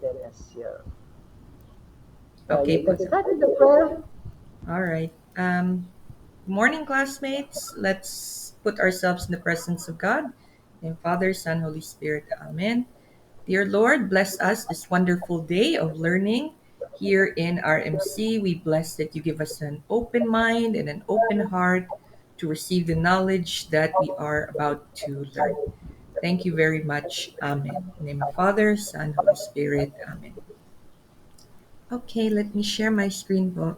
then as your. So Okay you can po. start with the floor. All right. Morning, classmates. Let's put ourselves in the presence of God. In Father, Son, Holy Spirit. Amen. Dear Lord, bless us this wonderful day of learning here in RMC. We bless that you give us an open mind and an open heart to receive the knowledge that we are about to learn. Thank you very much. Amen. In the name of Father, Son, Holy Spirit. Amen. Okay, let me share my screen po.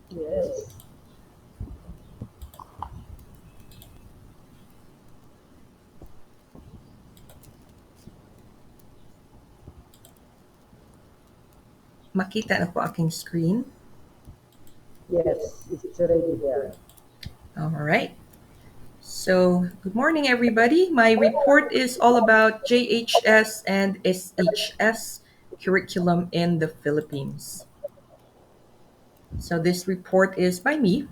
Yes. Makita na po aking screen. Yes, it's already there. All right. So, good morning, everybody. My report is all about JHS and SHS curriculum in the Philippines. So, this report is by me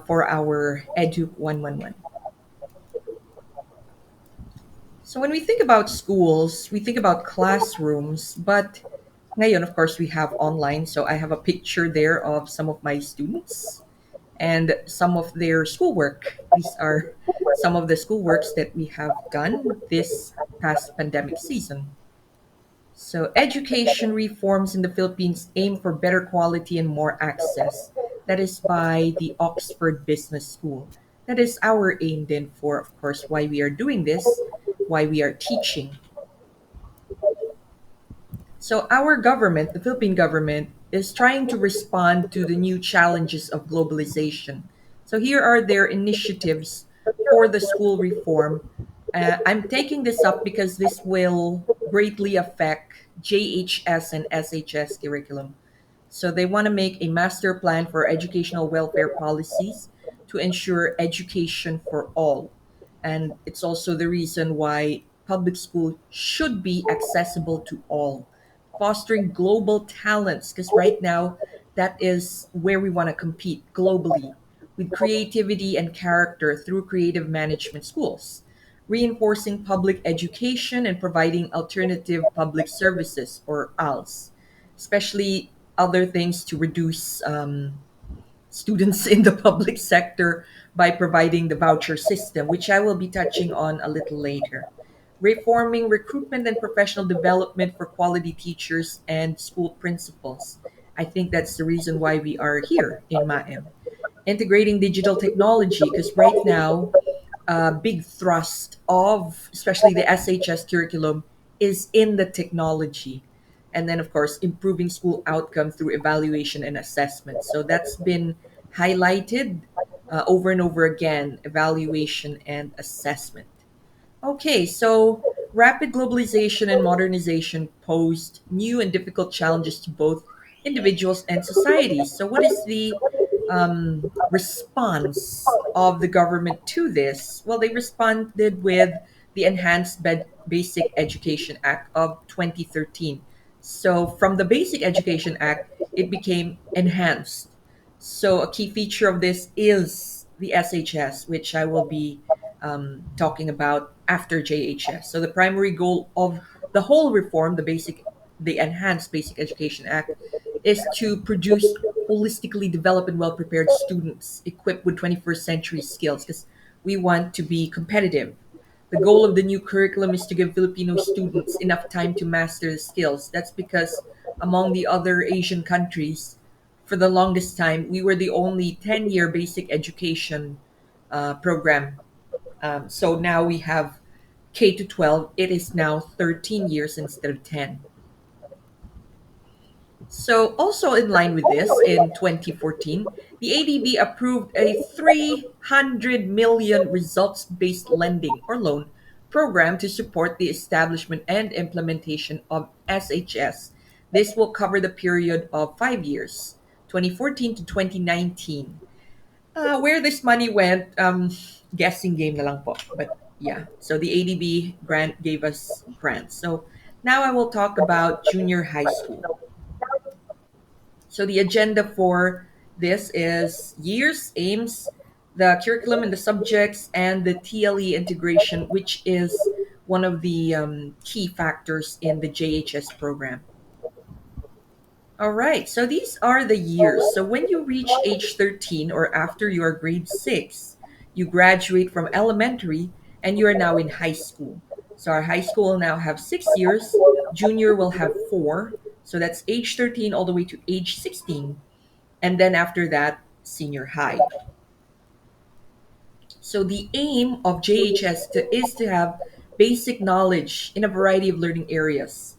for our EDUC111. So, when we think about schools, we think about classrooms, but ngayon, of course, we have online. So, I have a picture there of some of my students and some of their schoolwork. These are some of the schoolworks that we have done this past pandemic season. So, education reforms in the Philippines aim for better quality and more access. That is by the Oxford Business School. That is our aim, then, for, of course, why we are doing this, why we are teaching. So, our government, the Philippine government, is trying to respond to the new challenges of globalization. So, here are their initiatives for the school reform. I'm taking this up because this will greatly affect JHS and SHS curriculum. So, they want to make a master plan for educational welfare policies to ensure education for all. And it's also the reason why public school should be accessible to all, fostering global talents, because right now that is where we want to compete globally with creativity and character through creative management schools, reinforcing public education and providing alternative public services or ALS, especially other things to reduce students in the public sector by providing the voucher system, which I will be touching on a little later. Reforming recruitment and professional development for quality teachers and school principals. I think that's the reason why we are here in MAEM. Integrating digital technology, because right now, a big thrust of especially the SHS curriculum is in the technology. And then, of course, improving school outcome through evaluation and assessment. So that's been highlighted over and over again, evaluation and assessment. Okay, so rapid globalization and modernization posed new and difficult challenges to both individuals and societies. So, what is the response of the government to this? Well, they responded with the Enhanced Basic Education Act of 2013. So, from the Basic Education Act, it became enhanced. So, a key feature of this is the SHS, which I will be talking about after JHS. So the primary goal of the whole reform, the Enhanced Basic Education Act, is to produce holistically developed and well prepared students equipped with 21st century skills because we want to be competitive. The goal of the new curriculum is to give Filipino students enough time to master the skills. That's because among the other Asian countries, for the longest time, we were the only 10-year basic education program. So now we have K to 12. It is now 13 years instead of 10. So, also in line with this, in 2014, the ADB approved a 300 million results based lending or loan program to support the establishment and implementation of SHS. This will cover the period of 5 years, 2014 to 2019. Where this money went, guessing game na lang po. But yeah, so the ADB grant gave us grants. So now I will talk about junior high school. So the agenda for this is years, aims, the curriculum and the subjects, and the TLE integration, which is one of the key factors in the JHS program. All right, so these are the years. So when you reach age 13 or after your grade 6, you graduate from elementary and you are now in high school. So our high school will now have 6 years, junior will have 4. So that's age 13 all the way to age 16. And then after that, senior high. So the aim of JHS is to have basic knowledge in a variety of learning areas.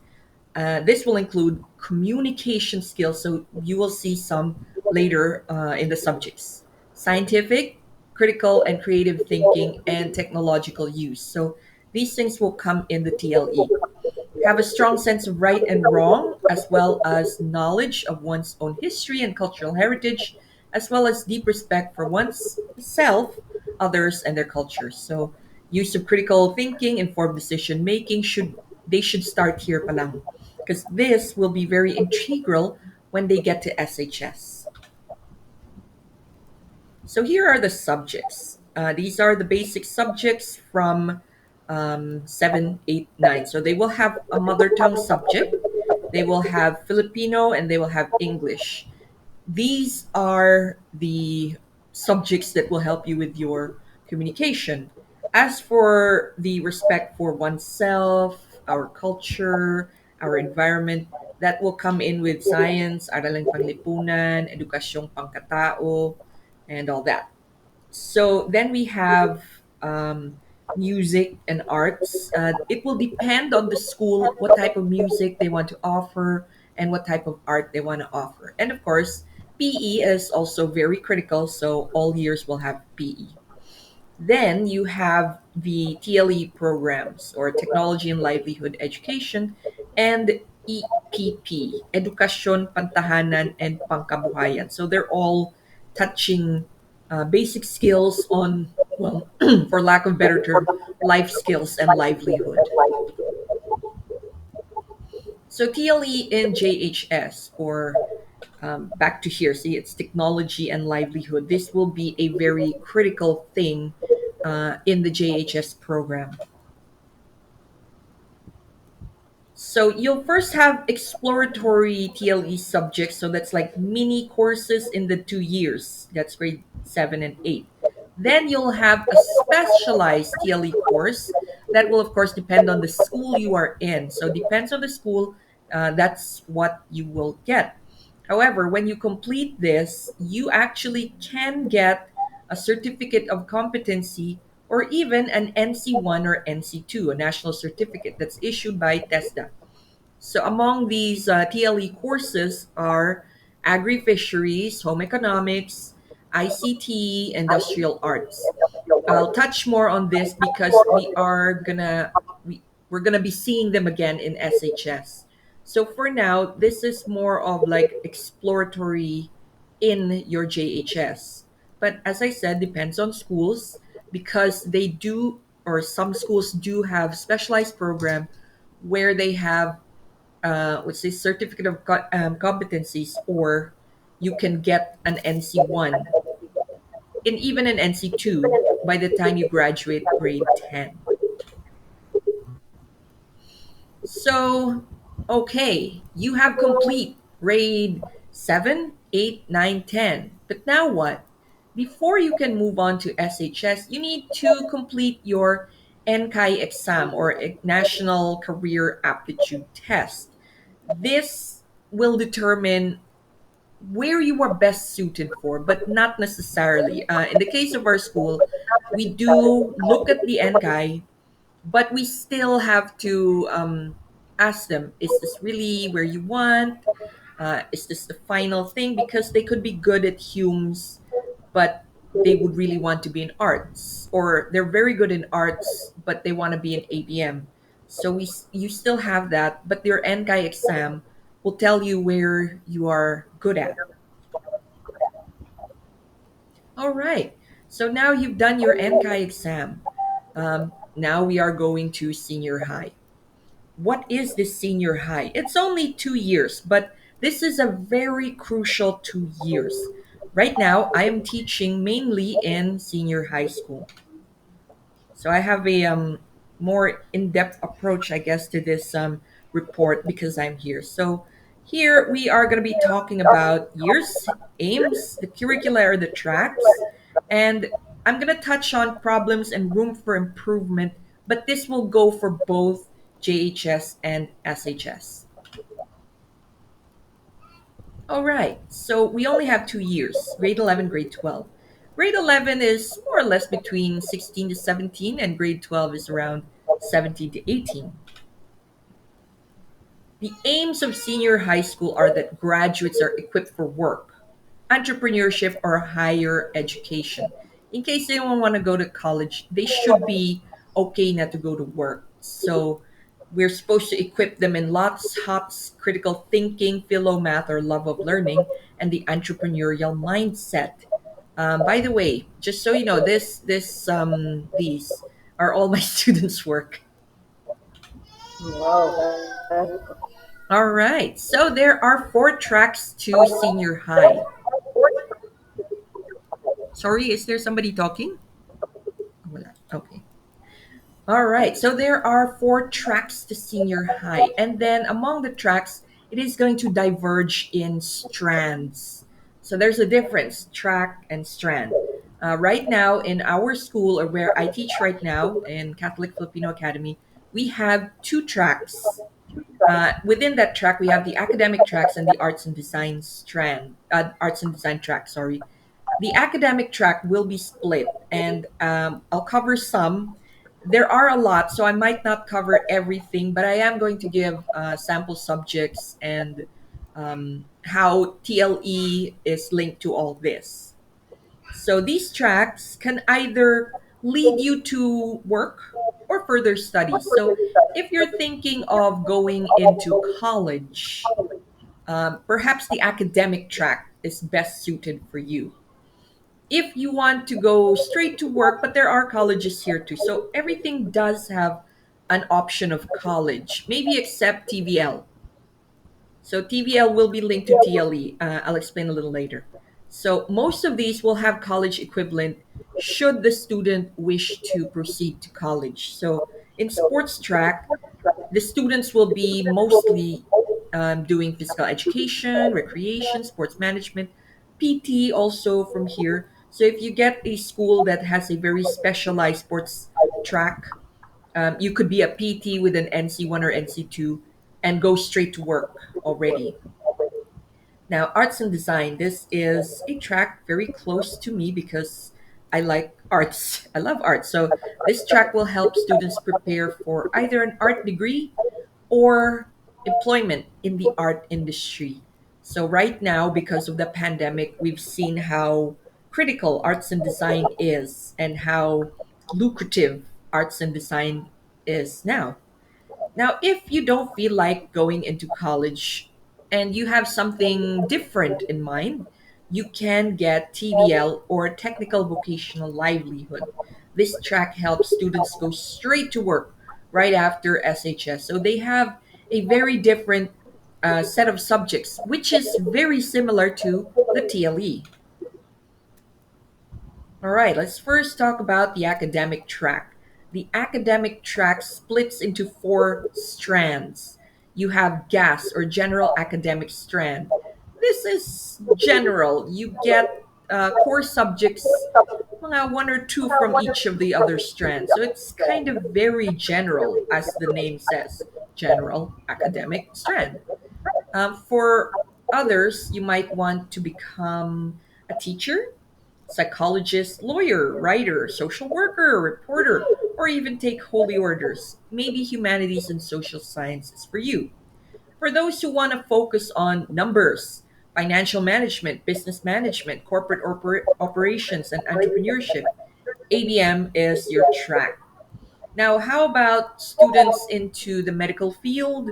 This will include communication skills, so you will see some later in the subjects. Scientific, critical, and creative thinking, and technological use. So these things will come in the TLE. Have a strong sense of right and wrong, as well as knowledge of one's own history and cultural heritage, as well as deep respect for one's self, others, and their cultures. So use of critical thinking, informed decision making should start here palang, because this will be very integral when they get to SHS. So here are the subjects. These are the basic subjects from 7, 8, 9. So they will have a mother tongue subject, they will have Filipino, and they will have English. These are the subjects that will help you with your communication. As for the respect for oneself, our culture, our environment, that will come in with science, aralang panglipunan, edukasyong pangkatao, and all that. So then we have music and arts. It will depend on the school what type of music they want to offer and what type of art they want to offer. And of course, PE is also very critical, so all years will have PE. Then you have the TLE programs or Technology and Livelihood Education and EPP, Edukasyon, Pantahanan, and Pangkabuhayan. So they're all touching basic skills on, well, for lack of better term, life skills and livelihood. So TLE in JHS, or back to here, see, it's technology and livelihood. This will be a very critical thing in the JHS program. So you'll first have exploratory TLE subjects. So that's like mini courses in the 2 years. That's grade 7 and 8. Then you'll have a specialized TLE course that will, of course, depend on the school you are in. So depends on the school. That's what you will get. However, when you complete this, you actually can get a certificate of competency or even an NC1 or NC2, a national certificate that's issued by TESDA. So among these TLE courses are agri-fisheries, home economics, ICT, industrial arts. I'll touch more on this because we're gonna be seeing them again in SHS. So for now, this is more of like exploratory in your JHS. But as I said, depends on schools because they do, or some schools do have specialized program where they have what's this certificate of competencies, or you can get an NC1 and even an NC2 by the time you graduate grade 10. So, okay, you have complete grade 7, 8, 9, 10. But now what? Before you can move on to SHS, you need to complete your NCAI exam or National Career Aptitude Test. This will determine where you are best suited for, but not necessarily. In the case of our school, we do look at the NCAI, but we still have to ask them, is this really where you want? Is this the final thing? Because they could be good at Humes, but they would really want to be in arts, or they're very good in arts, but they want to be in ABM. So you still have that, but your NCAI exam will tell you where you are good at. All right. So now you've done your NCAI exam. Now we are going to senior high. What is this senior high? It's only 2 years, but this is a very crucial 2 years. Right now, I am teaching mainly in senior high school. So I have a more in-depth approach, I guess, to this report because I'm here. So here we are going to be talking about years, aims, the curricula or the tracks, and I'm going to touch on problems and room for improvement, but this will go for both JHS and SHS. All right, so we only have 2 years, grade 11, grade 12. Grade 11 is more or less between 16 to 17, and grade 12 is around 17 to 18. The aims of senior high school are that graduates are equipped for work, entrepreneurship, or higher education. In case they don't want to go to college, they should be okay not to go to work. So we're supposed to equip them in lots, hots, critical thinking, philo math, or love of learning, and the entrepreneurial mindset. By the way, just so you know, these are all my students' work. Wow, that, All right, so there are 4 tracks to senior high. Sorry, is there somebody talking? Wala. Okay. All right. So there are 4 tracks to senior high. And then among the tracks, it is going to diverge in strands. So there's a difference, track and strand. Right now, in our school, or where I teach right now in Catholic Filipino Academy, we have 2 tracks. Within that track, we have the academic tracks and the arts and design arts and design track, sorry. The academic track will be split, and I'll cover some. There are a lot, so I might not cover everything, but I am going to give sample subjects and how TLE is linked to all this. So these tracks can either lead you to work or further studies. So if you're thinking of going into college, perhaps the academic track is best suited for you. If you want to go straight to work, but there are colleges here too. So everything does have an option of college, maybe except TVL. So TVL will be linked to TLE. I'll explain a little later. So most of these will have college equivalent should the student wish to proceed to college. So in sports track, the students will be mostly doing physical education, recreation, sports management, PT also from here. So if you get a school that has a very specialized sports track, you could be a PT with an NC1 or NC2 and go straight to work already. Now, arts and design, this is a track very close to me because I like arts. I love art. So this track will help students prepare for either an art degree or employment in the art industry. So, right now, because of the pandemic, we've seen how critical arts and design is and how lucrative arts and design is now. Now, if you don't feel like going into college and you have something different in mind, you can get TVL or Technical Vocational Livelihood. This track helps students go straight to work right after SHS. So they have a very different set of subjects, which is very similar to the TLE. All right, let's first talk about the academic track. The academic track splits into 4 strands. You have GAS or General Academic Strand. This is general. You get core subjects, mga 1 or 2 from each of the other strands. So it's kind of very general, as the name says, General Academic Strand. For others, you might want to become a teacher, psychologist, lawyer, writer, social worker, reporter, or even take holy orders. Maybe humanities and social sciences for you. For those who want to focus on numbers, financial management, business management, corporate operations, and entrepreneurship, ABM is your track. Now, how about students into the medical field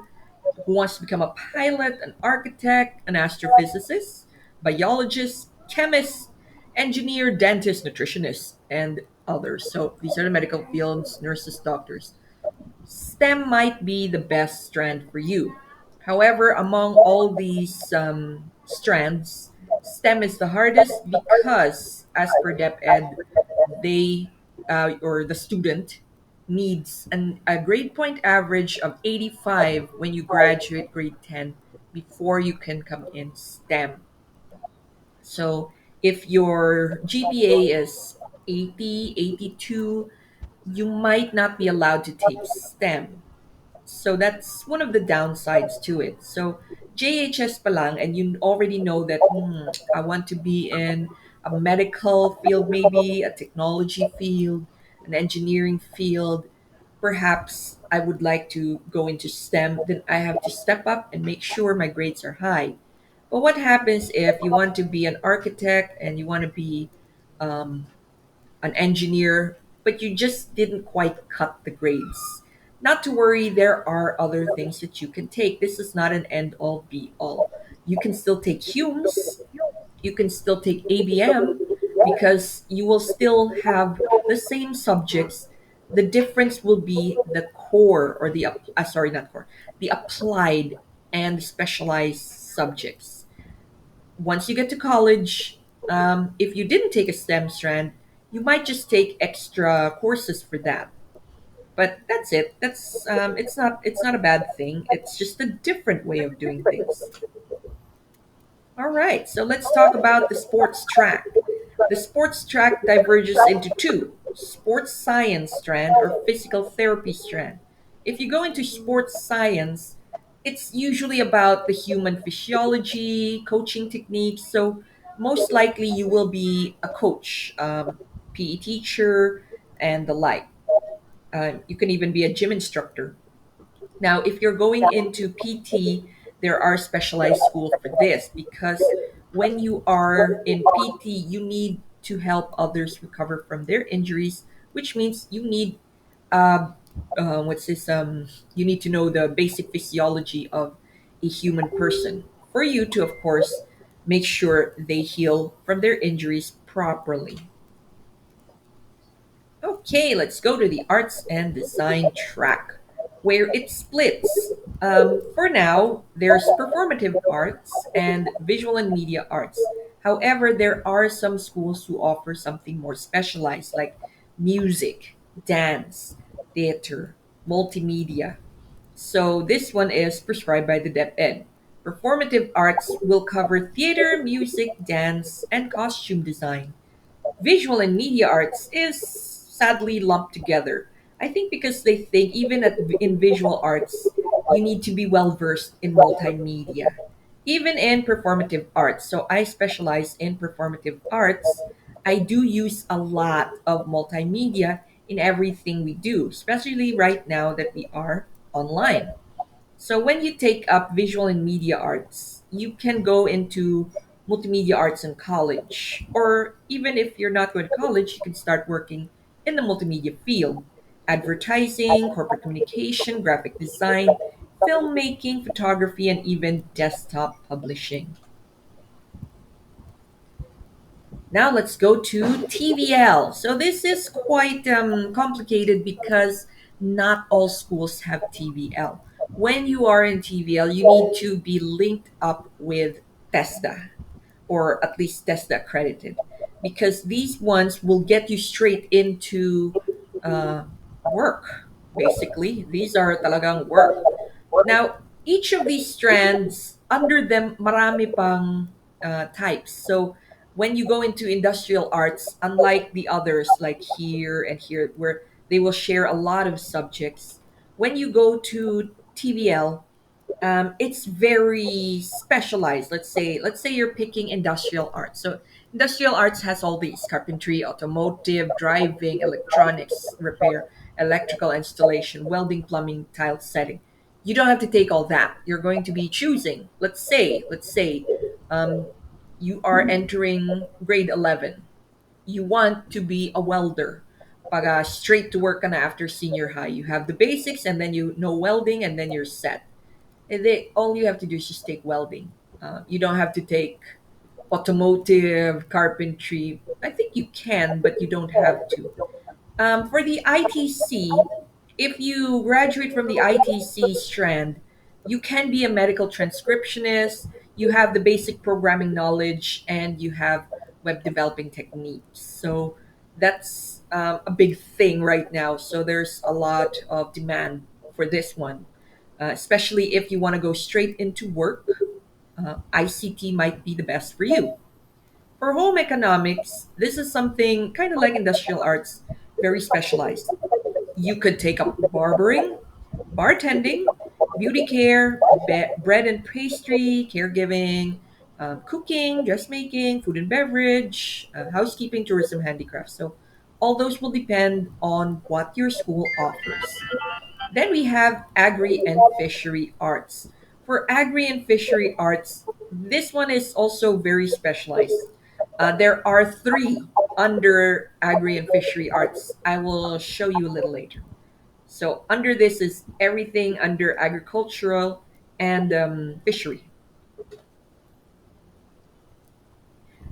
who wants to become a pilot, an architect, an astrophysicist, biologist, chemist, engineer, dentist, nutritionist, and others? So these are the medical fields, nurses, doctors. STEM might be the best strand for you. However, among all these strands, STEM is the hardest because, as per DepEd, they or the student needs a grade point average of 85 when you graduate grade 10 before you can come in STEM. So if your GPA is 80, 82, you might not be allowed to take STEM. So that's one of the downsides to it. So JHS palang, and you already know that I want to be in a medical field, maybe a technology field, an engineering field. Perhaps I would like to go into STEM. Then I have to step up and make sure my grades are high. But what happens if you want to be an architect and you want to be um, an engineer, but you just didn't quite cut the grades? Not to worry, there are other things that you can take. This is not an end all be all. You can still take Humes, you can still take ABM, because you will still have the same subjects. The difference will be the core, or sorry, not core, the applied and specialized subjects. Once you get to college, if you didn't take a STEM strand, you might just take extra courses for that. But that's it. It's not a bad thing. It's just a different way of doing things. All right, so let's talk about the sports track. The sports track diverges into two: sports science strand or physical therapy strand. If you go into sports science, it's usually about the human physiology, coaching techniques. So, most likely, you will be a coach, PE teacher, and the like. You can even be a gym instructor. Now, if you're going into PT, there are specialized schools for this, because when you are in PT, you need to help others recover from their injuries, which means you need uh, what's this? You need to know the basic physiology of a human person for you to, of course, make sure they heal from their injuries properly. Okay, let's go to the arts and design track, where it splits. For now, there's performative arts and visual and media arts. However, there are some schools who offer something more specialized, like music, dance, theater, multimedia. So this one is prescribed by the DepEd. Performative arts will cover theater, music, dance, and costume design. Visual and media arts is sadly lumped together. I think because they think even in visual arts, you need to be well versed in multimedia, even in performative arts. So I specialize in performative arts. I do use a lot of multimedia in everything we do, especially right now that we are online. So when you take up visual and media arts, you can go into multimedia arts in college. Or even if you're not going to college, you can start working in the multimedia field: advertising, corporate communication, graphic design, filmmaking, photography, and even desktop publishing. Now let's go to TVL. So this is quite complicated because not all schools have TVL. When you are in TVL, you need to be linked up with TESDA, or at least TESDA accredited, because these ones will get you straight into uh, work. Basically, these are talagang work. Now, each of these strands, under them, marami pang types. So, when you go into industrial arts, unlike the others, like here and here, where they will share a lot of subjects, when you go to TVL, it's very specialized. Let's say you're picking industrial arts. So industrial arts has all these: carpentry, automotive, driving, electronics repair, electrical installation, welding, plumbing, tile setting. You don't have to take all that. You're going to be choosing. Let's say um, you are entering grade 11. You want to be a welder. Paga straight to work ka na after senior high. You have the basics, and then you know welding, and then you're set. And all you have to do is just take welding. You don't have to take automotive, carpentry. I think you can, but you don't have to. For the ITC, if you graduate from the ITC strand, you can be a medical transcriptionist. You have the basic programming knowledge, and you have web developing techniques. So that's a big thing right now. So there's a lot of demand for this one, especially if you want to go straight into work. ICT might be the best for you. For home economics, this is something kind of like industrial arts, very specialized. You could take up barbering, bartending, beauty care, bread and pastry, caregiving, cooking, dressmaking, food and beverage, housekeeping, tourism, handicrafts. So all those will depend on what your school offers. Then we have agri and fishery arts. For agri and fishery arts, this one is also very specialized. There are three under agri and fishery arts. I will show you a little later. So under this is everything under agricultural and fishery.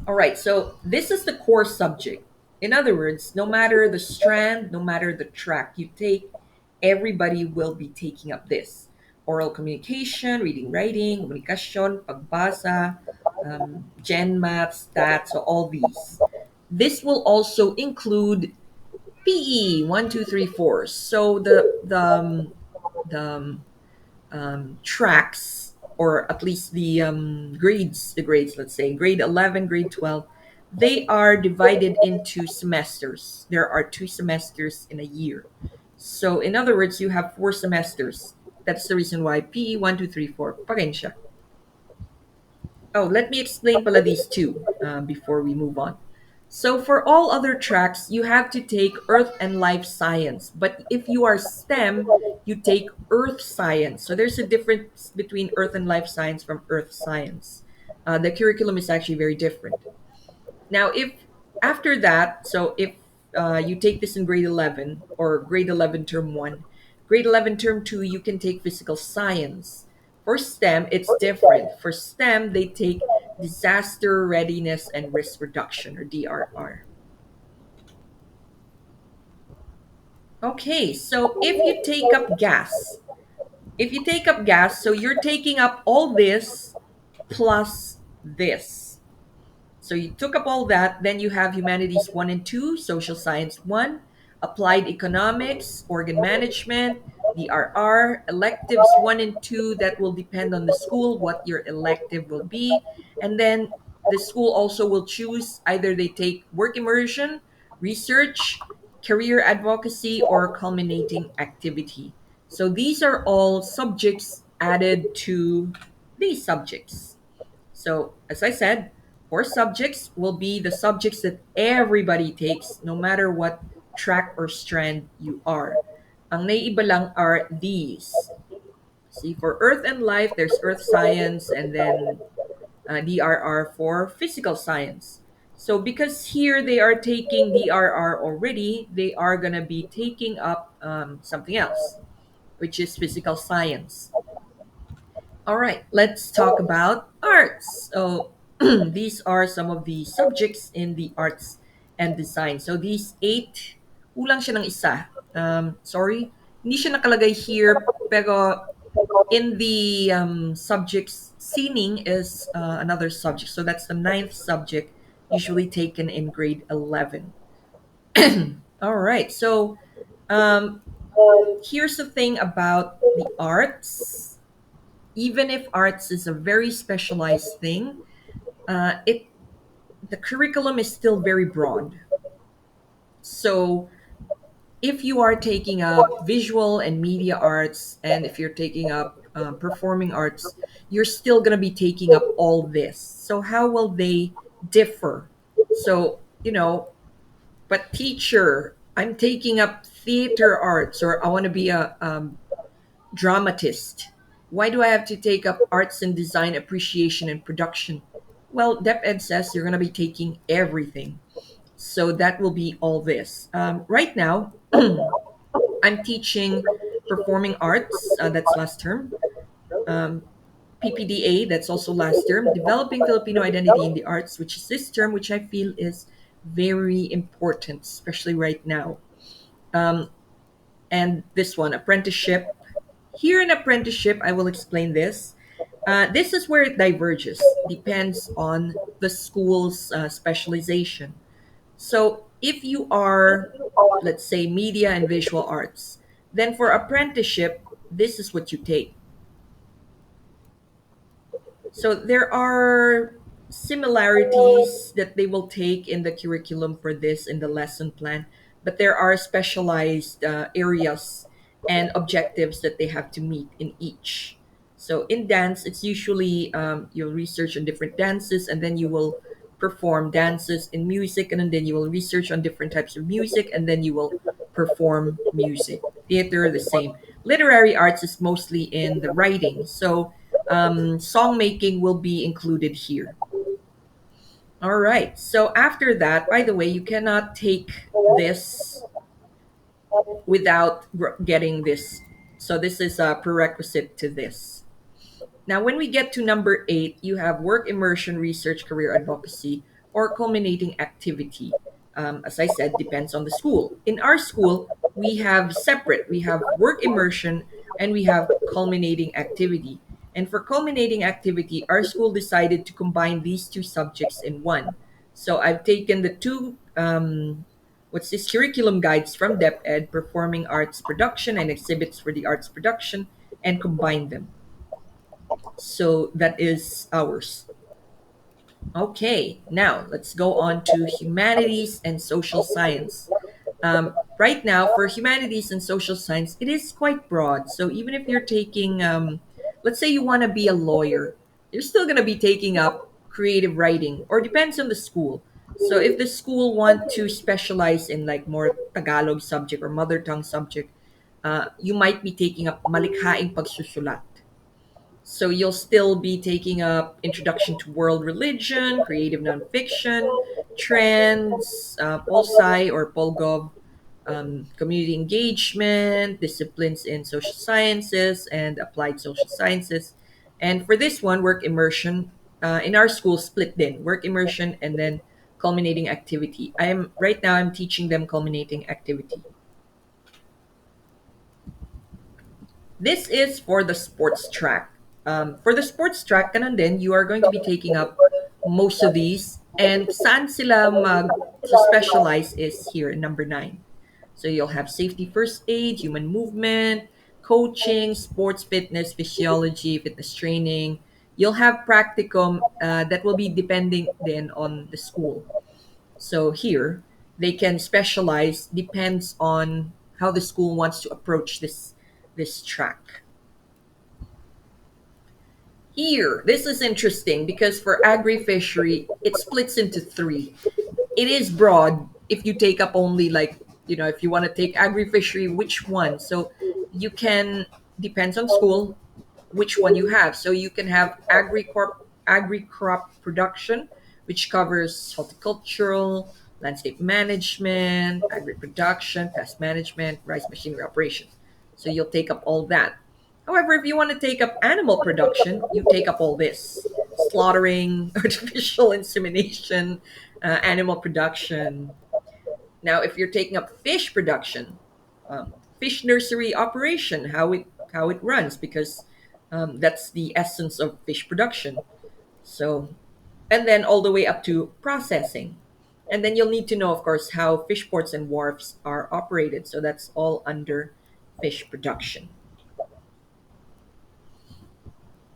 All right, so this is the core subject. In other words, no matter the strand, no matter the track you take, everybody will be taking up this. Oral communication, reading, writing, komunikasyon, pagbasa, gen math, stats, so all these. This will also include PE 1, 2, 3, 4. So the tracks, or at least the grades, let's say grade 11, grade 12, they are divided into semesters. There are 2 semesters in a year. So in other words, you have 4 semesters. That's the reason why PE 1, 2, 3, 4 pa rin siya. Oh, let me explain pala these two before we move on. So for all other tracks, you have to take Earth and Life Science. But if you are STEM, you take Earth Science. So there's a difference between Earth and Life Science from Earth Science. The curriculum is actually very different. Now, if after that, so if you take this in grade 11 or grade 11 term 1, grade 11 term 2, you can take physical science. For STEM, it's different. For STEM, they take disaster readiness and risk reduction, or DRR. Okay, so if you take up gas, so you're taking up all this plus this. So you took up all that, then you have humanities 1 and 2, social science 1, applied economics, organ management, DRR, electives 1 and 2, that will depend on the school what your elective will be. And then the school also will choose either they take work immersion, research, career advocacy, or culminating activity. So these are all subjects added to these subjects. So, as I said, 4 subjects will be the subjects that everybody takes, no matter what track or strand you are. Ang naiiba lang are these. See, for Earth and Life, there's Earth Science, and then DRR for Physical Science. So, because here they are taking DRR already, they are going to be taking up something else, which is Physical Science. All right, let's talk about arts. So these are some of the subjects in the arts and design. So these 8, kulang siya ng isa. Sorry, hindi siya nakalagay here, pero in the subjects, singing is another subject. So that's the 9th subject, usually taken in grade 11. All right, so um, here's the thing about the arts. Even if arts is a very specialized thing, it the curriculum is still very broad. So if you are taking up visual and media arts, and if you're taking up performing arts, you're still going to be taking up all this. So how will they differ? So but teacher, I'm taking up theater arts, or I want to be a dramatist. Why do I have to take up arts and design appreciation and production? Well, DepEd says you're going to be taking everything. So that will be all this. Right now, I'm teaching performing arts, that's last term. Um, PPDA, that's also last term. Developing Filipino identity in the arts, which is this term, which I feel is very important, especially right now. Um, and this one, apprenticeship. Here in apprenticeship, I will explain this. This is where it diverges, depends on the school's specialization. So If you are, let's say, media and visual arts, then for apprenticeship, this is what you take. So there are similarities that they will take in the curriculum for this in the lesson plan, but there are specialized areas and objectives that they have to meet in each. So in dance, it's usually you'll research on different dances, and then you will perform dances. In music, and then you will research on different types of music, and then you will perform music. Theater, the same. Literary arts is mostly in the writing. So song making will be included here. All right. So after that, by the way, you cannot take this without getting this. So this is a prerequisite to this. Now, when we get to number 8, you have work immersion, research, career advocacy, or culminating activity. As I said, depends on the school. In our school, we have separate. We have work immersion and we have culminating activity. And for culminating activity, our school decided to combine these two subjects in one. So I've taken the two, what's this, curriculum guides from DepEd, performing arts production and exhibits for the arts production, and combined them. So that is ours. Okay, now let's go on to humanities and social science. Right now, for humanities and social science, it is quite broad. So even if you're taking, let's say you want to be a lawyer, you're still going to be taking up creative writing, or depends on the school. So if the school want to specialize in like more Tagalog subject or mother tongue subject, you might be taking up malikhaing pagsusulat. So you'll still be taking up Introduction to World Religion, Creative Nonfiction, Trends, PolSci or PolGov, Community Engagement, Disciplines in Social Sciences, and Applied Social Sciences. And for this one, Work Immersion, in our school, split din, Work Immersion and then Culminating Activity. Right now I'm teaching them Culminating Activity. This is for the sports track. For the sports track, ganun din, you are going to be taking up most of these. And saan sila specialize is here in number 9. So you'll have safety first aid, human movement, coaching, sports fitness, physiology, fitness training. You'll have practicum that will be depending then on the school. So here, they can specialize depends on how the school wants to approach this track. Here, this is interesting because for agri-fishery, it splits into 3. It is broad if you take up only like, if you want to take agri-fishery, which one? So you can, depends on school, which one you have. So you can have agri-crop production, which covers horticultural, landscape management, agri-production, pest management, rice machinery operations. So you'll take up all that. However, if you want to take up animal production, you take up all this: slaughtering, artificial insemination, animal production. Now, if you're taking up fish production, fish nursery operation, how it runs, because that's the essence of fish production. So, and then all the way up to processing. And then you'll need to know, of course, how fish ports and wharfs are operated. So that's all under fish production.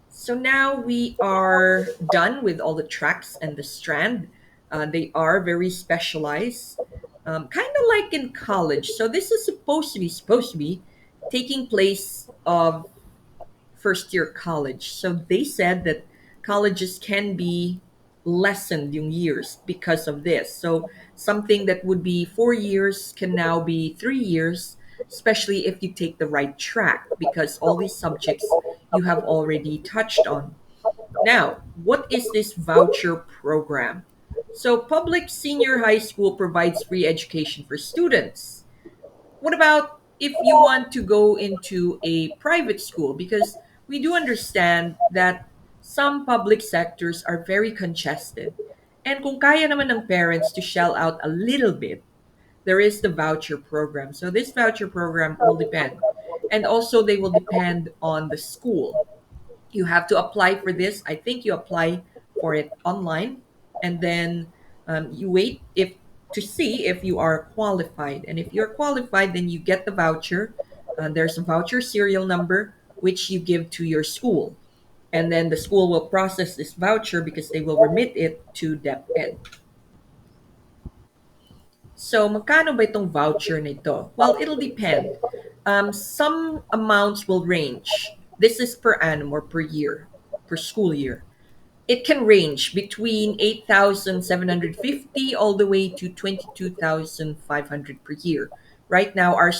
So now we are done with all the tracks and the strand. They are very specialized, kind of like in college. So this is supposed to be taking place of first year college. So they said that colleges can be lessened yung years because of this. So something that would be 4 years can now be 3 years, especially if you take the right track, because all these subjects you have already touched on. Now, what is this voucher program? So public senior high school provides free education for students. What about if you want to go into a private school? Because we do understand that some public sectors are very congested. And kung kaya naman ng parents to shell out a little bit, there is the voucher program. So this voucher program will depend. And also they will depend on the school. You have to apply for this. I think you apply for it online, and then you wait. If to see if you are qualified. And if you're qualified, then you get the voucher. There's a voucher serial number which you give to your school. And then the school will process this voucher because they will remit it to DepEd. So, magkano ba itong voucher nito? Well, it'll depend. Some amounts will range. This is per annum or per year, per school year. It can range between 8,750 all the way to 22,500 per year. Right now, our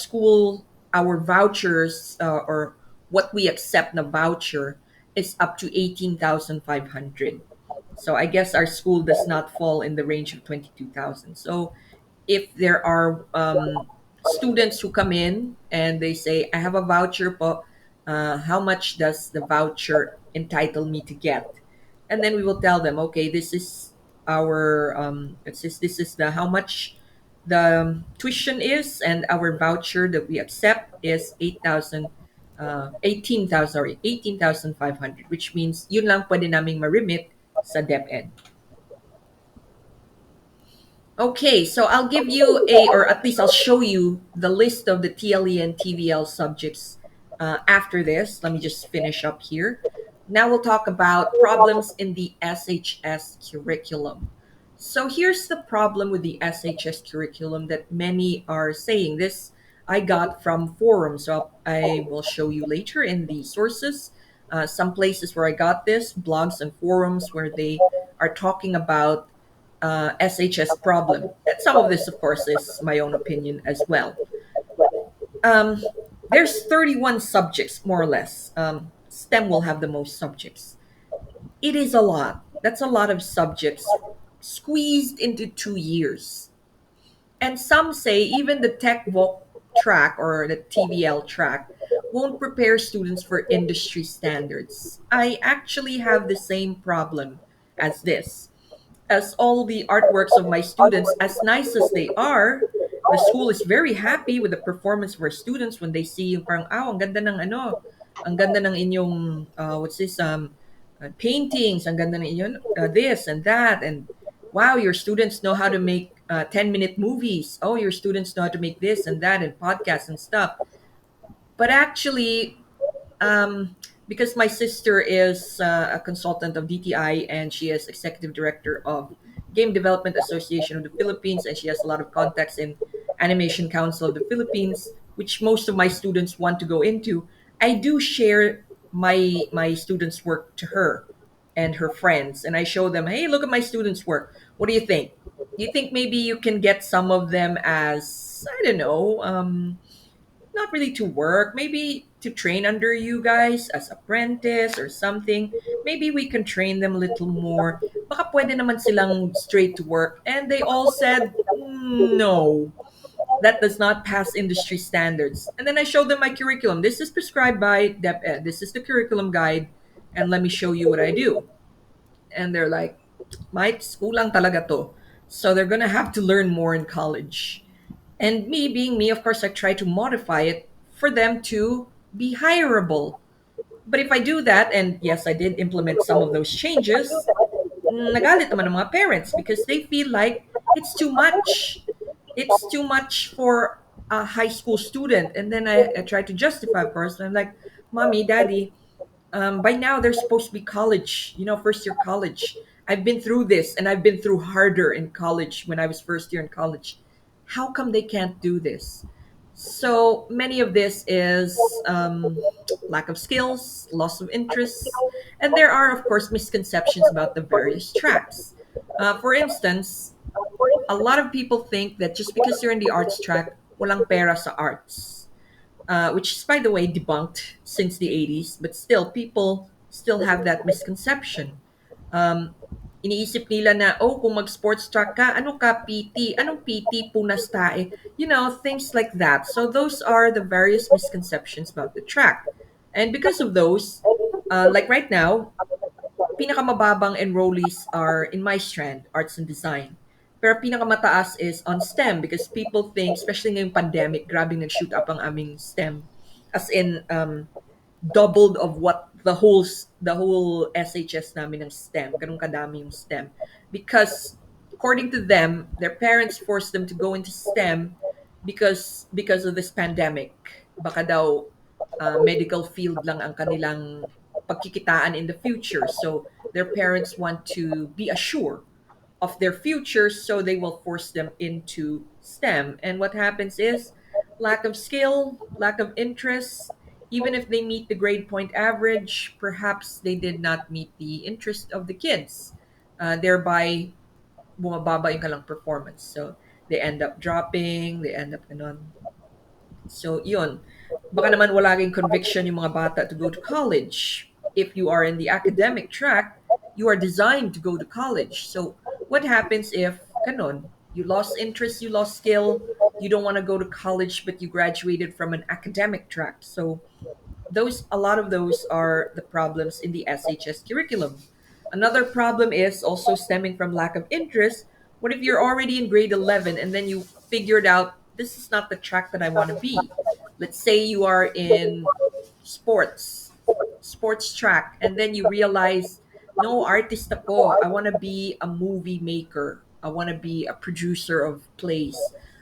vouchers, or what we accept na voucher, is up to 18,500. So I guess our school does not fall in the range of 22,000. So if there are students who come in and they say, I have a voucher po, how much does the voucher entitle me to get? And then we will tell them, okay, this is our, this is the how much the tuition is, and our voucher that we accept is 8,000, 18,000, sorry, 18,500, which means yun lang pwede naming ma-remit sa DepEd. Okay, so I'll give you or at least I'll show you the list of the TLE and TVL subjects after this. Let me just finish up here. Now we'll talk about problems in the SHS curriculum. So here's the problem with the SHS curriculum that many are saying. This I got from forums, so I will show you later in the sources. Some places where I got this, blogs and forums where they are talking about SHS problem. And some of this, of course, is my own opinion as well. Um, there's 31 subjects, more or less. STEM will have the most subjects. It is a lot. That's a lot of subjects squeezed into 2 years. And some say even the tech voc track or the TVL track won't prepare students for industry standards. I actually have the same problem as this, as all the artworks of my students, as nice as they are, the school is very happy with the performance of our students when they see yung parang, ang ganda ng ano, ang ganda ng inyong, what's this, paintings, ang ganda ng inyong, this and that, and wow, your students know how to make 10-minute movies. Oh, your students know how to make this and that and podcasts and stuff. But actually, because my sister is a consultant of DTI and she is executive director of Game Development Association of the Philippines, and she has a lot of contacts in Animation Council of the Philippines, which most of my students want to go into. I do share my students' work to her and her friends, and I show them, hey, look at my students' work. What do you think? Do you think maybe you can get some of them as, I don't know, not really to work, maybe to train under you guys as apprentice or something. Maybe we can train them a little more. Baka pwede naman silang straight to work. And they all said, no, that does not pass industry standards. And then I showed them my curriculum. This is prescribed by DepEd. This is the curriculum guide. And let me show you what I do. And they're like, Mike, kulang talaga to. So they're going to have to learn more in college. And me being me, of course, I try to modify it for them to be hireable. But if I do that, and yes, I did implement some of those changes, nagalit naman ng mga parents because they feel like it's too much. It's too much for a high school student. And then I try to justify, of course. I'm like, Mommy, Daddy, by now they're supposed to be college, first year college. I've been through this and I've been through harder in college when I was first year in college. How come they can't do this? So many of this is lack of skills, loss of interests, and there are, of course, misconceptions about the various tracks. For instance, a lot of people think that just because you're in the arts track, walang pera sa arts, which is, by the way, debunked since the 80s, but still, people still have that misconception. Um, Iniisip nila na, oh, kung mag-sports track ka, ano ka, PT? Anong PT? Punas tae? Things like that. So those are the various misconceptions about the track. And because of those, like right now, pinakamababang enrollees are in my strand, arts and design. Pero pinakamataas is on STEM because people think, especially ngayong pandemic, grabe nag-shoot up ang aming STEM. As in, doubled of what the whole SHS namin ng STEM. Ganun kadami yung STEM. Because according to them, their parents forced them to go into STEM because of this pandemic. Baka daw medical field lang ang kanilang pagkikitaan in the future. So their parents want to be assured of their future, so they will force them into STEM. And what happens is lack of skill, lack of interest. Even if they meet the grade point average, perhaps they did not meet the interest of the kids, thereby bumababa yung kalang performance. So they end up dropping, they end up ganon. So, yun. Baka naman wala ring conviction yung mga bata to go to college. If you are in the academic track, you are designed to go to college. So, what happens if, kanon, you lost interest, you lost skill, you don't want to go to college, but you graduated from an academic track. So, a lot of those are the problems in the SHS curriculum. Another problem is also stemming from lack of interest. What if you're already in grade 11 and then you figured out this is not the track that I want to be? Let's say you are in sports, sports track, and then you realize, no, artist ako. I want to be a movie maker. I want to be a producer of plays.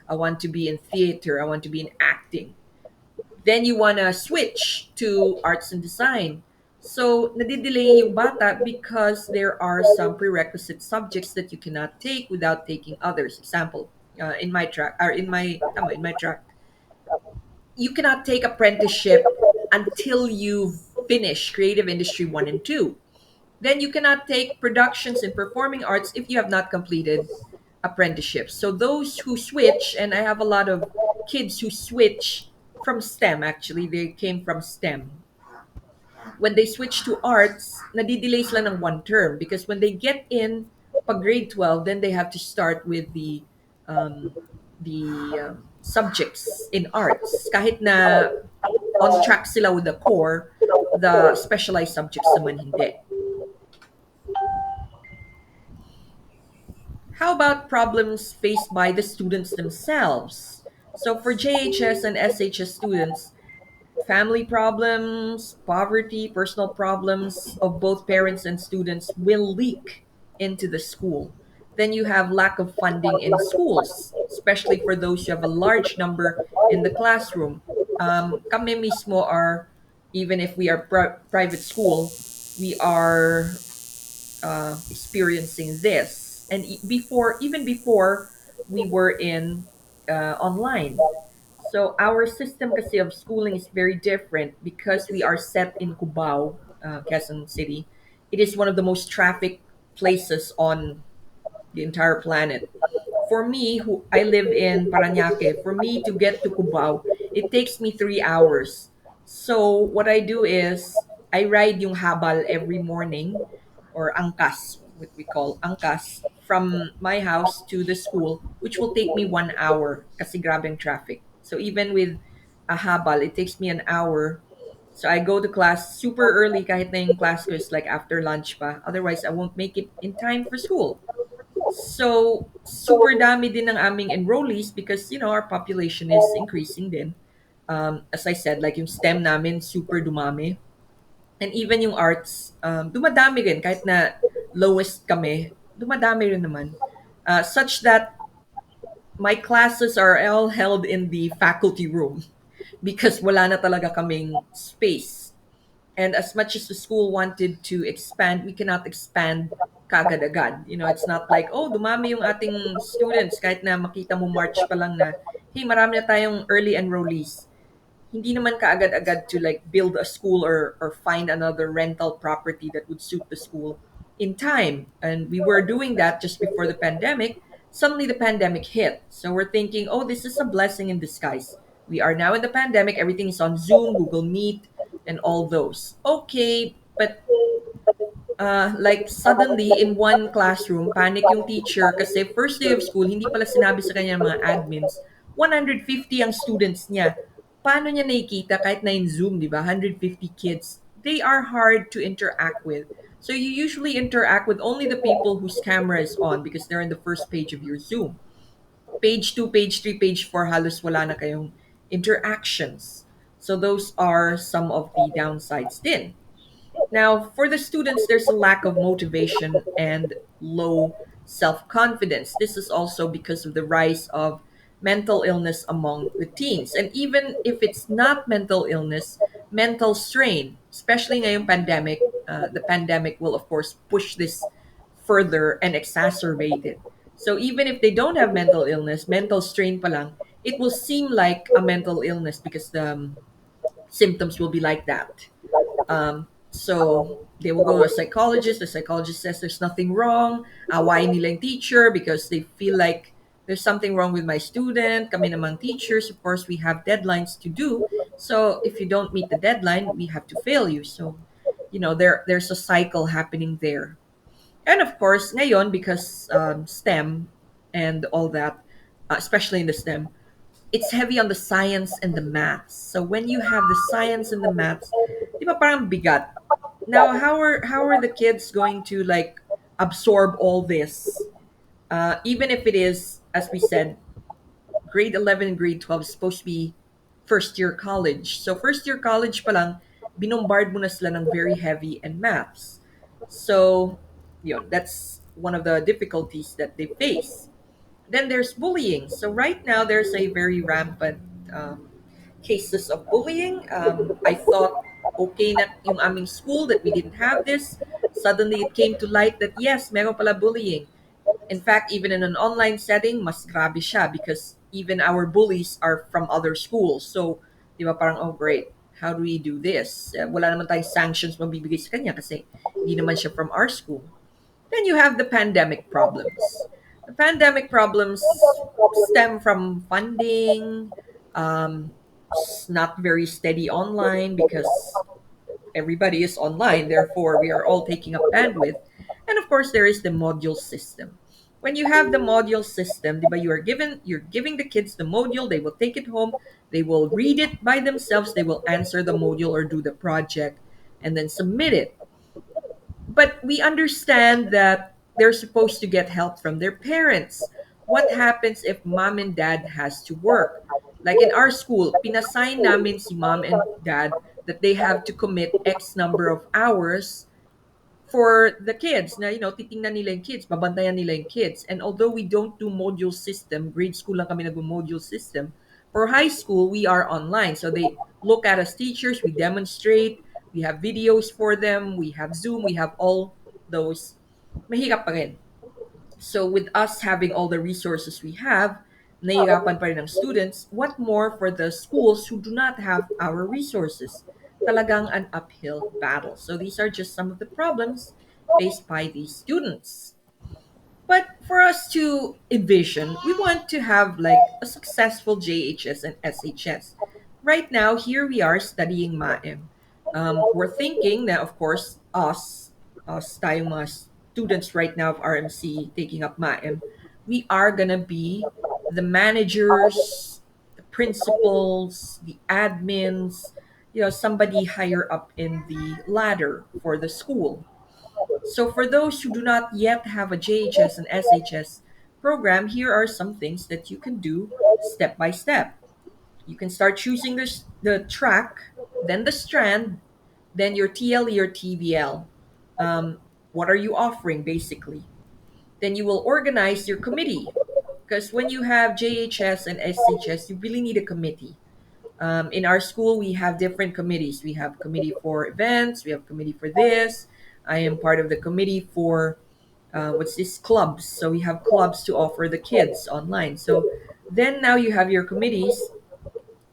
I want to be in theater. I want to be in acting. Then you wanna switch to arts and design. So, nadidelay yung bata because there are some prerequisite subjects that you cannot take without taking others. Example, in my track, or in my track, you cannot take apprenticeship until you finish creative industry 1 and 2. Then you cannot take productions in performing arts if you have not completed apprenticeships. So those who switch, and I have a lot of kids who switch from STEM, actually, they came from STEM. When they switch to arts, nadidelay sila ng one term because when they get in pag grade 12, then they have to start with um, the subjects in arts. Kahit na on track sila with the core, the specialized subjects naman hindi. How about problems faced by the students themselves? So for JHS and SHS students, family problems, poverty, personal problems of both parents and students will leak into the school. Then you have lack of funding in schools, especially for those who have a large number in the classroom. Kami mismo are, even if we are private school, we are experiencing this. And even before we were in online. So our system kasi of schooling is very different because we are set in Cubao, Quezon City. It is one of the most traffic places on the entire planet. For me, who I live in Parañaque, for me to get to Cubao, it takes me 3 hours. So what I do is I ride yung habal every morning, or angkas, what we call angkas, from my house to the school, which will take me 1 hour kasi grabing traffic. So even with a habal, it takes me an hour. So I go to class super early kahit na yung class ko is like after lunch pa. Otherwise, I won't make it in time for school. So, super dami din ng aming enrollees because, our population is increasing din. As I said, like yung STEM namin, super dumami. And even yung arts, dumadami rin. Kahit na lowest kami, dumadami rin naman. Such that my classes are all held in the faculty room because wala na talaga kaming space. And as much as the school wanted to expand, we cannot expand kagad-agad. It's not like, oh, dumami yung ating students kahit na makita mo March pa lang na, hey, marami na tayong early enrollees. Hindi naman kaagad-agad to like build a school or find another rental property that would suit the school in time. And we were doing that just before the pandemic. Suddenly the pandemic hit. So we're thinking, oh, this is a blessing in disguise. We are now in the pandemic. Everything is on Zoom, Google Meet, and all those. Okay, but like suddenly in one classroom, panic yung teacher kasi first day of school, hindi pala sinabi sa kanya ng mga admins, 150 ang students niya. Paano niya nakikita kahit na in Zoom, di ba? 150 kids. They are hard to interact with. So you usually interact with only the people whose camera is on because they're in the first page of your Zoom. Page 2, page 3, page 4, halos wala na kayong interactions. So those are some of the downsides din. Now, for the students, there's a lack of motivation and low self confidence. This is also because of the rise of mental illness among the teens. And even if it's not mental illness, mental strain, especially ngayong pandemic, the pandemic will, of course, push this further and exacerbate it. So even if they don't have mental illness, mental strain palang, it will seem like a mental illness because the symptoms will be like that. So they will go to a psychologist. The psychologist says there's nothing wrong. Awayin nila yung teacher because they feel like there's something wrong with my student. Kami namang teachers, of course, we have deadlines to do. So if you don't meet the deadline, we have to fail you. So, there's a cycle happening there. And of course, ngayon, because STEM and all that, especially in the STEM, it's heavy on the science and the maths. So when you have the science and the maths, di ba parang bigat? Now, how are the kids going to like absorb all this? Even if it is, as we said, grade 11 and grade 12 is supposed to be first year college. So first year college pa lang, binombard mo na sila ng very heavy and maths. So, that's one of the difficulties that they face. Then there's bullying. So right now there's a very rampant cases of bullying. I thought okay na yung aming school that we didn't have this. Suddenly it came to light that yes, meron pala bullying. In fact, even in an online setting, mas grabe siya because even our bullies are from other schools. So, di ba parang, oh great, how do we do this? Wala naman tayong sanctions mabibigay sa kanya kasi hindi naman siya from our school. Then you have the pandemic problems. The pandemic problems stem from funding, not very steady online because everybody is online, therefore we are all taking up bandwidth. And of course, there is the module system. When you have the module system, diba, you're giving the kids the module, they will take it home, they will read it by themselves, they will answer the module or do the project and then submit it. But we understand that they're supposed to get help from their parents. What happens if mom and dad has to work? Like in our school, pinassign namin si mom and dad that they have to commit X number of hours for the kids. Na, titingnan nila yung kids, babantayan nila yung kids. And although we don't do module system, grade school lang kami nag-module system, for high school, we are online. So they look at us teachers, we demonstrate, we have videos for them, we have Zoom, we have all those. Mahirap pa rin. So with us having all the resources we have, nahihirapan pa rin ang students. What more for the schools who do not have our resources? Talagang an uphill battle. So these are just some of the problems faced by these students. But for us to envision, we want to have like a successful JHS and SHS. Right now, here we are studying MAEM. We're thinking that, of course, us tayong mga students right now of RMC taking up MAEM, we are gonna be the managers, the principals, the admins, somebody higher up in the ladder for the school. So for those who do not yet have a JHS and SHS program, here are some things that you can do step by step. You can start choosing the track, then the strand, then your TLE or TVL. What are you offering basically? Then you will organize your committee because when you have JHS and SHS, you really need a committee. In our school, we have different committees. We have committee for events. We have committee for this. I am part of the committee for what's this clubs. So we have clubs to offer the kids online. So then now you have your committees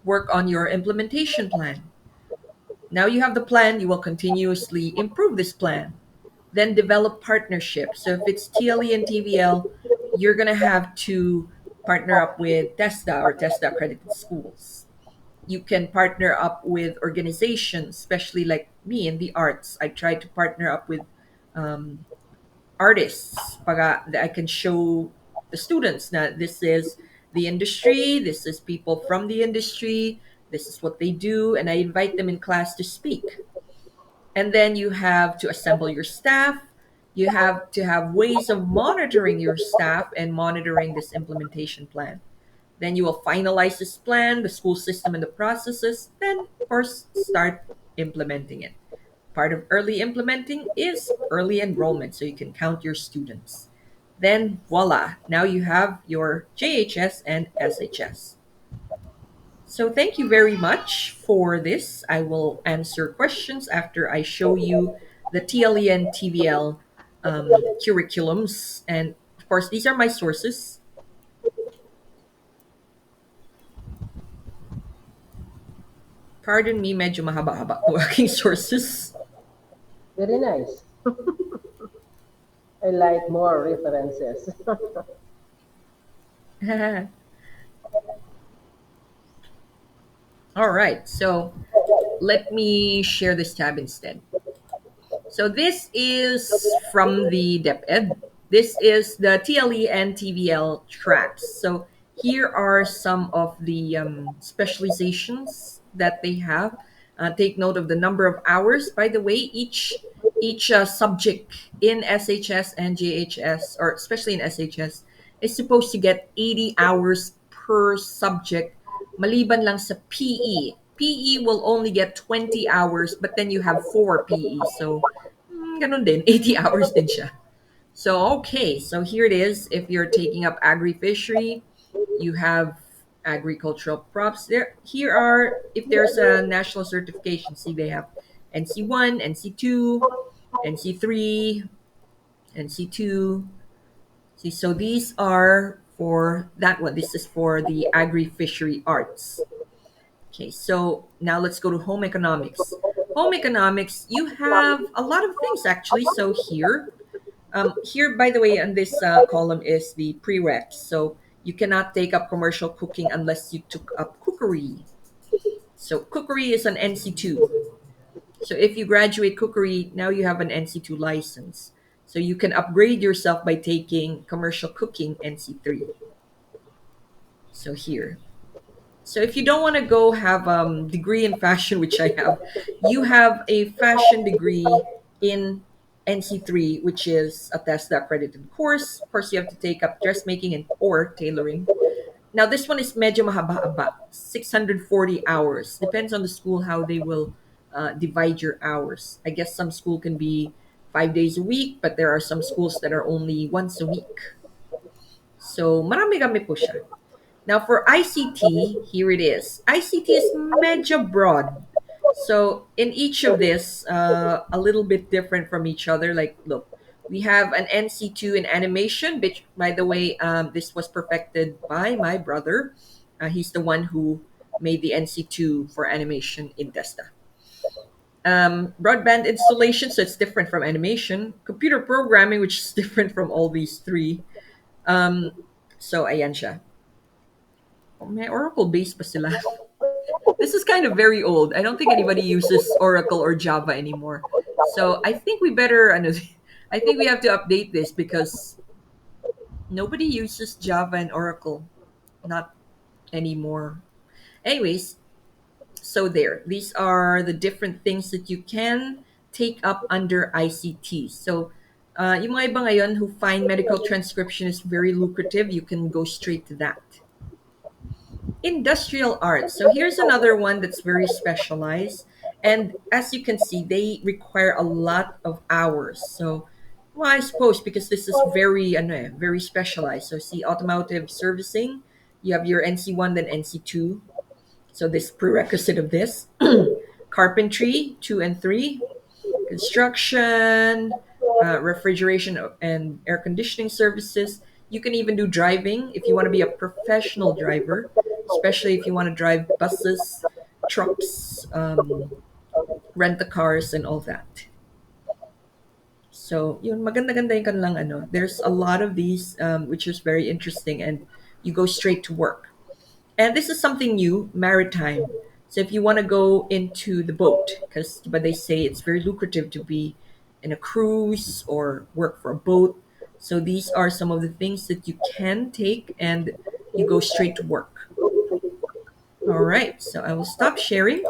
work on your implementation plan. Now you have the plan. You will continuously improve this plan. Then develop partnerships. So if it's TLE and TVL, you're gonna have to partner up with TESDA or TESDA accredited schools. You can partner up with organizations, especially like me in the arts. I try to partner up with um, artists para that I can show the students that this is the industry, this is people from the industry, this is what they do, and I invite them in class to speak. And then you have to assemble your staff. You have to have ways of monitoring your staff and monitoring this implementation plan. Then you will finalize this plan, the school system, and the processes. Then, of course, start implementing it. Part of early implementing is early enrollment, so you can count your students. then voila, now you have your JHS and SHS. So thank you very much for this. I will answer questions after I show you the TLE and TVL curriculums. And of course, these are my sources. Pardon me, medyo mahaba-haba po aking sources. Very nice. I like more references. All right, so let me share this tab instead. So this is from the DepEd. This is the TLE and TVL tracks. So here are some of the specializations that they have. Take note of the number of hours. By the way, each subject in SHS and JHS, or especially in SHS, is supposed to get 80 hours per subject. Maliban lang sa PE. PE will only get 20 hours, but then you have 4 PE. So ganun din, 80 hours din siya. So, okay, so here it is. If you're taking up agri-fishery, you have agricultural props. Here are, if there's a national certification, see they have NC1, NC2, NC3, NC2. See, so these are for that one. This is for the agri-fishery arts. Okay, so now let's go to home economics. Home economics, you have a lot of things actually. So here, by the way, on this column is the prereqs. So you cannot take up commercial cooking unless you took up cookery. So cookery is an NC2. So if you graduate cookery, now you have an NC2 license. So you can upgrade yourself by taking commercial cooking NC3. So here. So if you don't want to go have degree in fashion, which I have, you have a fashion degree in NC3, which is a TESDA accredited course. Of course, you have to take up dressmaking and or tailoring. Now this one is medyo mahaba-haba, 640 hours. Depends on the school how they will divide your hours. I guess some school can be 5 days a week, but there are some schools that are only once a week. So marami-rami po siya. Now for ICT, here it is. ICT is medyo broad. So in each of this, a little bit different from each other. Like, look, we have an NC2 in animation, which, by the way, this was perfected by my brother. He's the one who made the NC2 for animation in Testa. Broadband installation, so it's different from animation. Computer programming, which is different from all these three. So ayan siya. May Oracle base pa sila. This is kind of very old. I don't think anybody uses Oracle or Java anymore. So I think we better I think we have to update this because nobody uses Java and Oracle. Not anymore. Anyways, so there. These are the different things that you can take up under ICT. So yung mga iba ngayon who find medical transcription is very lucrative, you can go straight to that. Industrial arts. So here's another one that's very specialized. And as you can see, they require a lot of hours. So, well, I suppose because this is very specialized. So see automotive servicing, you have your NC1, then NC2. So this prerequisite of this. Carpentry, 2 and 3. Construction, refrigeration and air conditioning services. You can even do driving if you want to be a professional driver, especially if you want to drive buses, trucks, rent the cars, and all that. So, yun, maganda-ganda yung kanilang ano. There's a lot of these, which is very interesting, and you go straight to work. And this is something new, maritime. So if you want to go into the boat, but they say it's very lucrative to be in a cruise or work for a boat. So these are some of the things that you can take, and you go straight to work. All right, so I will stop sharing.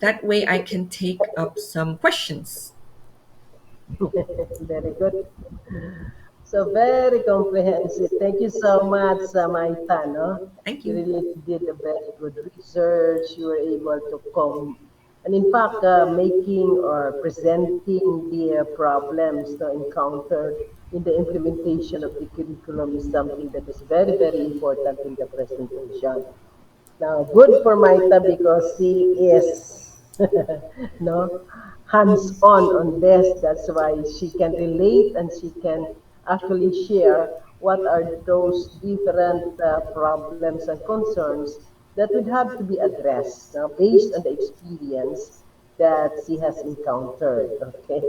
That way I can take up some questions. Very good. So very comprehensive. Thank you so much, Maita. No? Thank You you. really did a very good research. You were able to And in fact, making or presenting the problems encountered in the implementation of the curriculum is something that is very, very important in the presentation. Now, good for Maita because she is no hands-on this. That's why she can relate and she can actually share what are those different problems and concerns that would have to be addressed now based on the experience that she has encountered. Okay,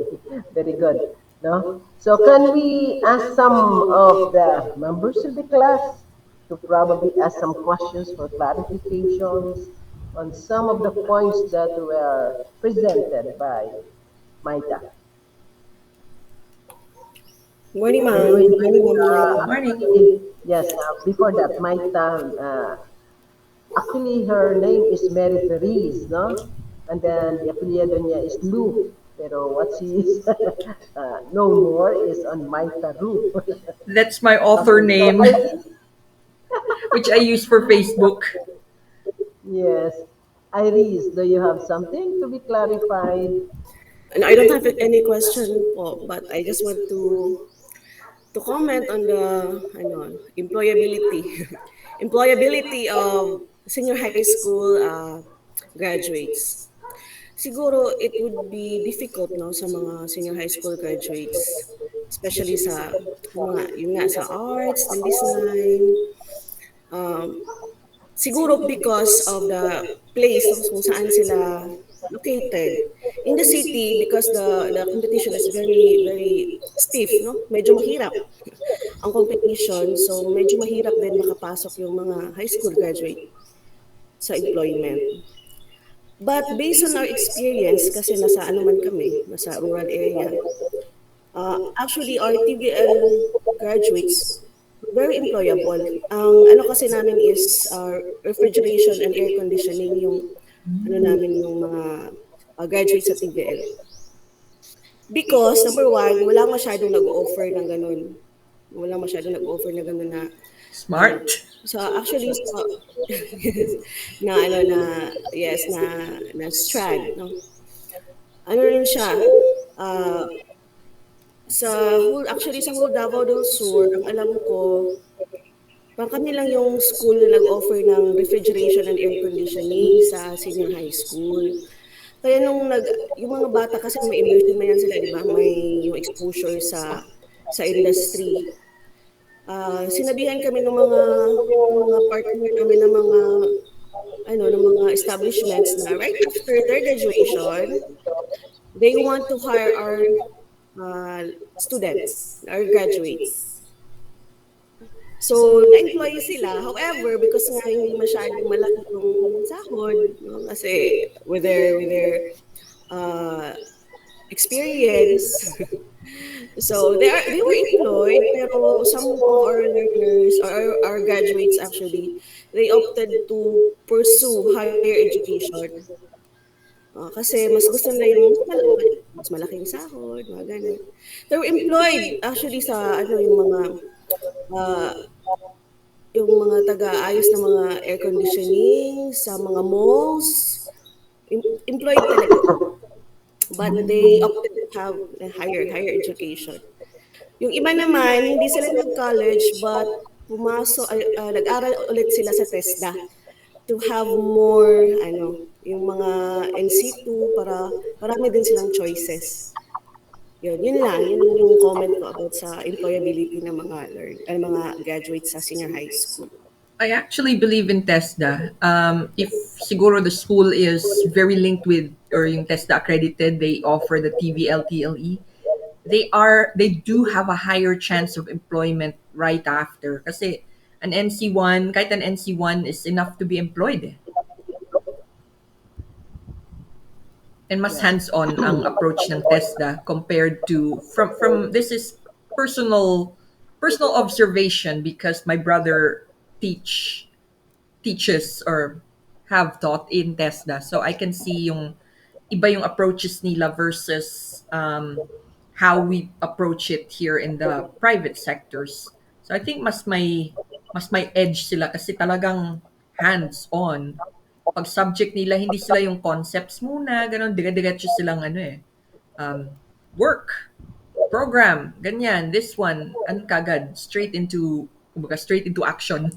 very good. No, so can we ask some of the members of the class to probably ask some questions for clarifications on some of the points that were presented by Maita. Morning, By the ma'am. way, Morning, Ma'am Marla. Morning. actually, yes, before that, Maita, actually her name is Mary Therese, no? And then the apelyido niya is Lu. Pero what she is known more is on Maita Ru. That's my author Okay, so name, I think, which I use for Facebook. yes. Iris, do you have something to be clarified? And I don't have any question po, but I just want to comment on the employability employability of senior high school graduates. Siguro it would be difficult no sa mga senior high school graduates, especially sa mga yung nga sa arts and design. Um, Siguro because of the place no, kung saan sila located. In the city, because the competition is very, very stiff, no? Medyo mahirap ang competition. So, medyo mahirap din makapasok yung mga high school graduate sa employment. But based on our experience, kasi nasa ano man kami, nasa rural area, actually our TVL graduates very employable. Ang ano kasi namin is refrigeration and air conditioning yung ano namin yung mga graduates sa TVL. Because number one, walang masyadong nag-offer ng ganun. Walang masyadong nag-offer na ganun na ano. Smart. So actually sa yes, na ano na yes na strand no. Ano rin siya ah, sa whole Davao del Sur, ang alam ko, parang kami lang yung school na nag-offer ng refrigeration and air conditioning sa senior high school. Kaya yung mga bata kasi may immersion na yan sila, di ba? May yung exposure sa industry. Sinabihan kami ng mga partner namin ng mga establishments na right after their graduation, they want to hire our students, our graduates. So, na-employ sila. However, because nga hindi masyadong malaki yung sahod, no? Kasi with their uh, experience, so they were employed, pero some of our learners, or our graduates actually, they opted to pursue higher education. Kasi mas gusto nila yung mas malaking sahod, mga ganun. They were employed actually sa ano ah, yung mga taga-ayos ng mga air conditioning, sa mga malls, employed talaga. But they opted to have a higher education. Yung iba naman, hindi sila nag-college but nag-aral ulit sila sa TESDA to have more yung mga NC2 para marami din silang choices. Yun lang. Yun yung comment ko about sa employability ng mga graduates sa senior high school. I actually believe in TESDA. If siguro the school is very linked with or yung TESDA accredited, they offer the TVL, TLE. They do have a higher chance of employment right after. Kasi an NC1, kahit an NC1 is enough to be employed. And mas Yeah. hands-on ang approach ng TESDA compared to from this is personal observation because my brother teaches or have taught in TESDA. So I can see yung iba yung approaches nila versus how we approach it here in the private sectors. So I think mas may edge sila kasi talagang hands-on. pag subject nila, hindi sila yung concepts muna, gano'n, dire-diretso silang ano eh, um, work, program, ganyan, this one, ano kagad, straight into, kumbaga, straight into action.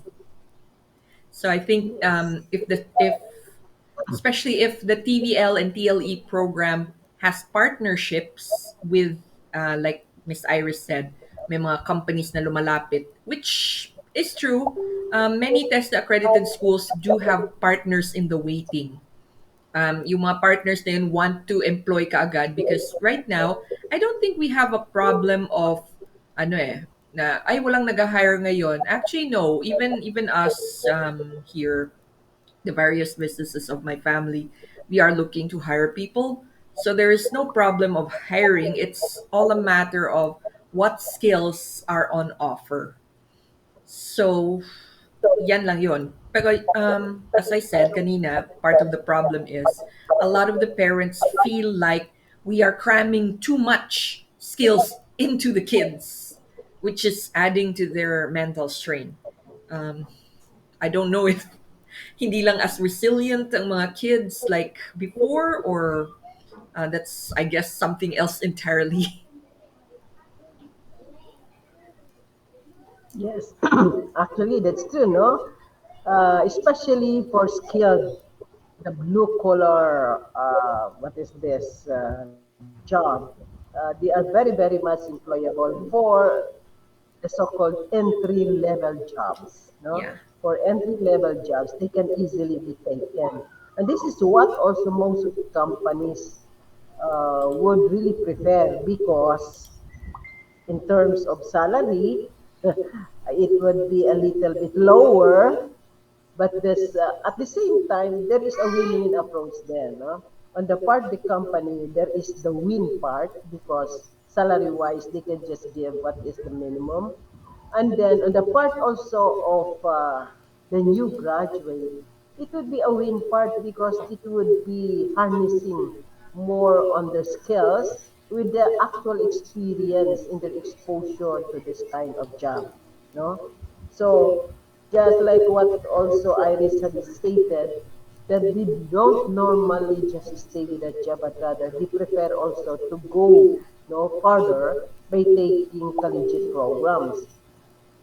So I think Yes. if especially if the TVL and TLE program has partnerships with like Miss Iris said, may mga companies na lumalapit, which is true. Many test accredited schools do have partners in the waiting. Yung mga partners na yun want to employ ka agad because right now, I don't think we have a problem of ano eh, na ay walang nag-hire ngayon. Actually no, even us here, the various businesses of my family, we are looking to hire people. So there is no problem of hiring. It's all a matter of what skills are on offer. So yan lang yun. Pero as I said kanina, part of the problem is a lot of the parents feel like we are cramming too much skills into the kids, which is adding to their mental strain. Um, I don't know if hindi lang as resilient ang mga kids like before or that's I guess something else entirely. Yes. Actually, that's true, no? Especially for skilled, the blue collar, what is this, job, they are very, very much employable for the so-called entry level jobs. No, Yeah. for entry level jobs, they can easily be taken, and this is what also most of the companies would really prefer because in terms of salary, it would be a little bit lower, but this at the same time there is a win-win approach there. No? On the part of the company, there is the win part because salary-wise they can just give what is the minimum, and then on the part also of the new graduate, it would be a win part because it would be harnessing more on their skills with the actual experience in their exposure to this kind of job. No? So just like what also Iris had stated, that they don't normally just stay with a job, but rather they prefer also to go no further by taking collegiate programs.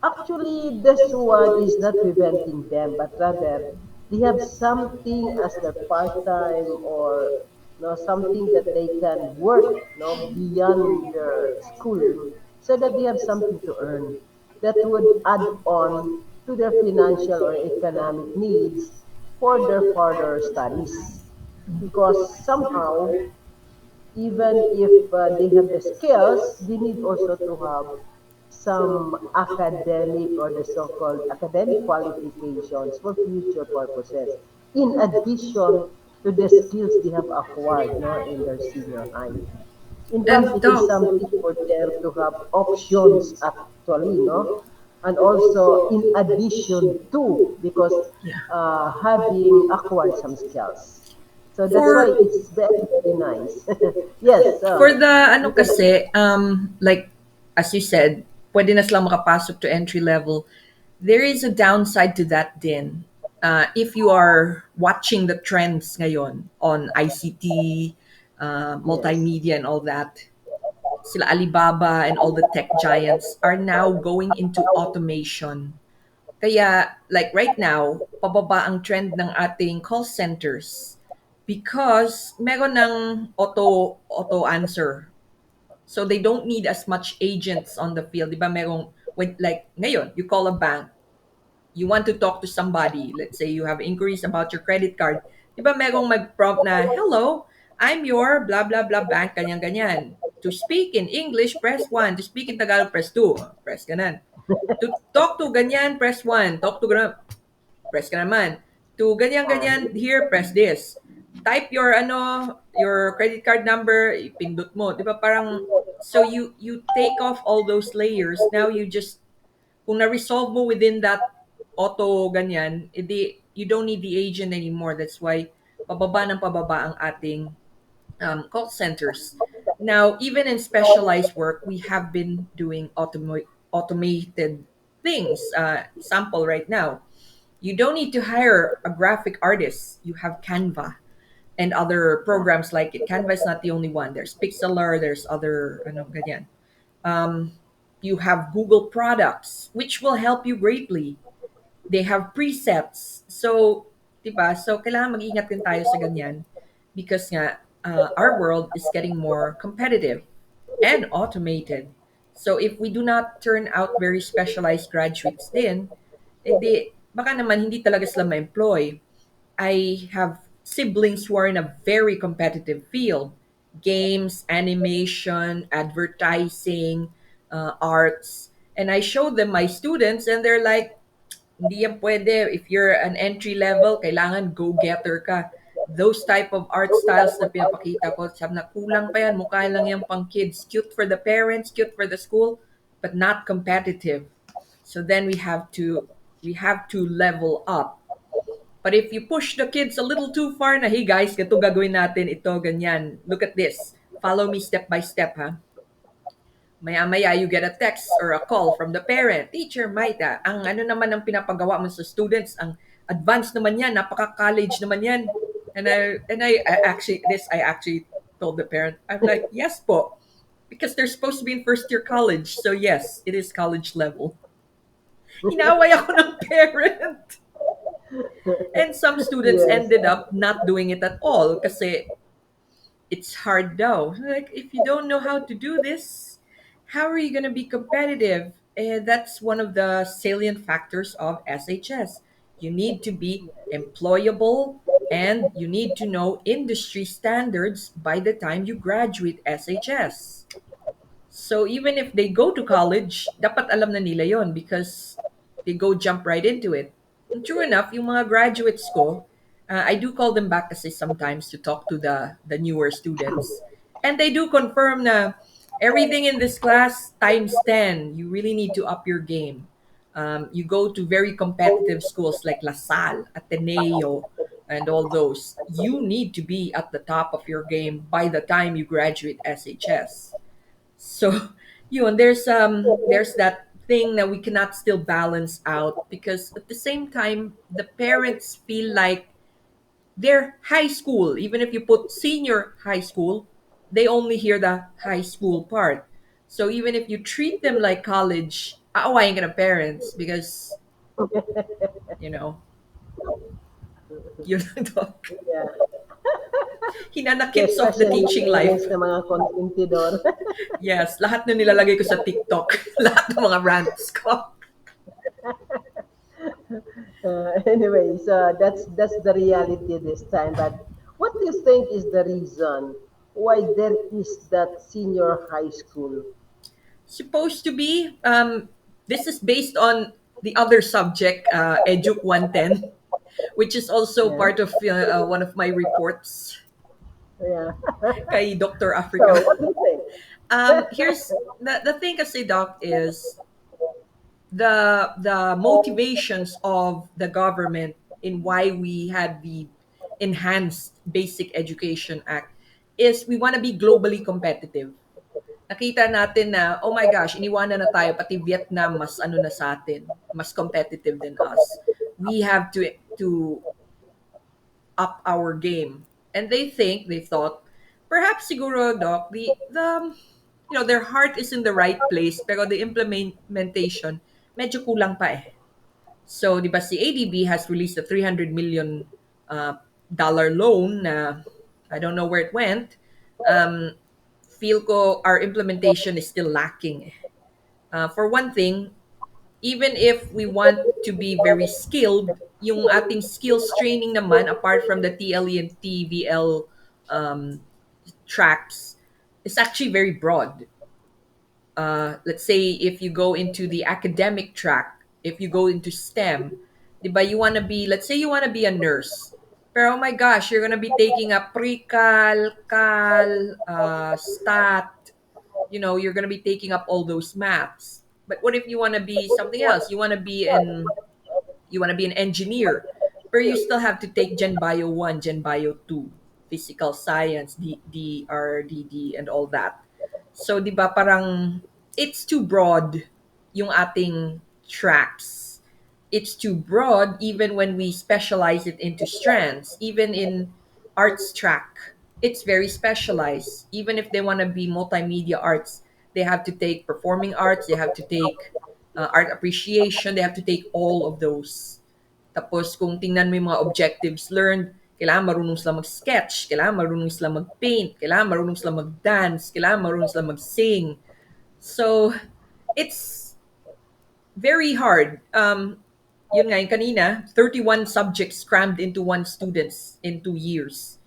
Actually, this one is not preventing them, but rather they have something as their part-time or no, something that they can work no, beyond their schooling so that they have something to earn that would add on to their financial or economic needs for their further studies. Because somehow even if they have the skills, they need also to have some academic or the so-called academic qualifications for future purposes, in addition to the skills they have acquired no, in their senior high. In fact, And it is Doc, something for them to have options actually, no? And also in addition to, because yeah. having acquired some skills. So that's why For it's very, very nice. Yes, for the ano you can. kasi like as you said, pwede na silang makapasok to entry level. There is a downside to that din. If you are watching the trends ngayon on ICT, Yes. multimedia and all that, sila Alibaba and all the tech giants are now going into automation. Kaya like right now, pababa ang trend ng ating call centers because meron ng auto answer. So they don't need as much agents on the field. Di ba merong, when, like ngayon, you call a bank, you want to talk to somebody, let's say you have inquiries about your credit card, di ba merong mag-prompt na, hello, I'm your blah blah blah bank, ganyan-ganyan. To speak in English, press 1. To speak in Tagalog, press 2. Press ganan. To talk to ganyan, press 1. Talk to ganyan, press ka naman. To ganyan-ganyan, here, press this. Type your your credit card number, ipindot mo. Di ba parang, so you take off all those layers. Now you just, kung na-resolve mo within that auto ganyan, edi, you don't need the agent anymore. That's why pababa ng pababa ang ating call centers. Now, even in specialized work, we have been doing automated things. Sample right now, You don't need to hire a graphic artist. You have Canva and other programs like it. Canva is not the only one. There's Pixlr, there's other ano ganyan. Um, you have Google products, which will help you greatly. They have presets. So, 'di ba? So, kailangan mag-ingat din tayo sa ganyan because nga, our world is getting more competitive and automated. So, if we do not turn out very specialized graduates din, edi, baka naman hindi talaga sila ma-employ. I have siblings who are in a very competitive field: games, animation, advertising, arts. And I show them my students, and they're like, hindi yan pwede. If you're an entry level, kailangan go-getter ka. Those type of art styles na pinapakita ko, sabi na kulang pa yan, mukha lang yan pang kids. Cute for the parents, cute for the school, but not competitive. So then we have to level up. But if you push the kids a little too far na, hey guys, ganito gagawin natin, ito, ganyan. Look at this. Follow me step by step, ha? Maya-maya, you get a text or a call from the parent. Teacher Maita, ang ano naman ang pinapagawa mo sa students, ang advanced naman yan, napaka-college naman yan. And I actually told the parent, I'm like, yes po, because they're supposed to be in first year college. So yes, it is college level. Inaway ako ng parent. And some students Yes. ended up not doing it at all kasi it's hard though. Like, if you don't know how to do this, how are you going to be competitive? And that's one of the salient factors of SHS. You need to be employable and you need to know industry standards by the time you graduate SHS. So even if they go to college, dapat alam na nila yon because they go jump right into it. And true enough, yung mga graduates ko, I do call them back kasi sometimes to talk to the newer students. And they do confirm na everything in this class times 10. You really need to up your game. You go to very competitive schools like La Salle, Ateneo, and all those. You need to be at the top of your game by the time you graduate SHS. So, yun, there's that thing that we cannot still balance out because at the same time the parents feel like they're high school. Even if you put senior high school, they only hear the high school part. So even if you treat them like college, aawayin ka ng parents because, you know, you talk. Yeah. Hinanakit of the Especially teaching parents life. na mga contentidor. Yes, lahat na nilalagay ko sa TikTok. Lahat ng mga rants ko. Anyway, so that's the reality this time. But what do you think is the reason why there is that senior high school? Supposed to be. This is based on the other subject, EDUC111, which is also Yeah, part of one of my reports yeah. kay Dr. So Africa. what do you think? Here's the thing kasi, Doc, is the motivations of the government in why we had the enhanced basic education act is we want to be globally competitive. Nakita natin na, oh my gosh, iniwanan na tayo, pati Vietnam mas ano na sa atin, mas competitive than us. We have to up our game. And they thought, perhaps siguro, Doc, their heart is in the right place, pero the implementation, medyo kulang pa eh. So, di ba, si ADB has released a $300 million dollar loan na I don't know where it went. Um, feel ko our implementation is still lacking. For one thing, even if we want to be very skilled, yung ating skills training naman, apart from the TLE and TVL um, tracks, is actually very broad. Let's say if you go into the academic track, if you go into STEM, di ba, you want to be, let's say you want to be a nurse. Pero oh my gosh, you're gonna be taking a pre-cal, cal, stat, you're going to be taking up all those maths. But what if you want to be something else? You want to be an engineer, but you still have to take Gen Bio 1, Gen Bio 2, physical science, DRDD, and all that. So, di ba, parang it's too broad yung ating tracks. it's too broad even when we specialize it into strands. Even in arts track, it's very specialized. Even if they want to be multimedia arts, they have to take performing arts, they have to take art appreciation, they have to take all of those. Tapos kung tingnan mo yung mga objectives learned, kailangan marunong sila mag-sketch, kailangan marunong sila mag-paint, kailangan marunong sila mag-dance, kailangan marunong sila mag-sing. So, it's very hard. Yun nga, yung kanina, 31 subjects crammed into one students in 2 years.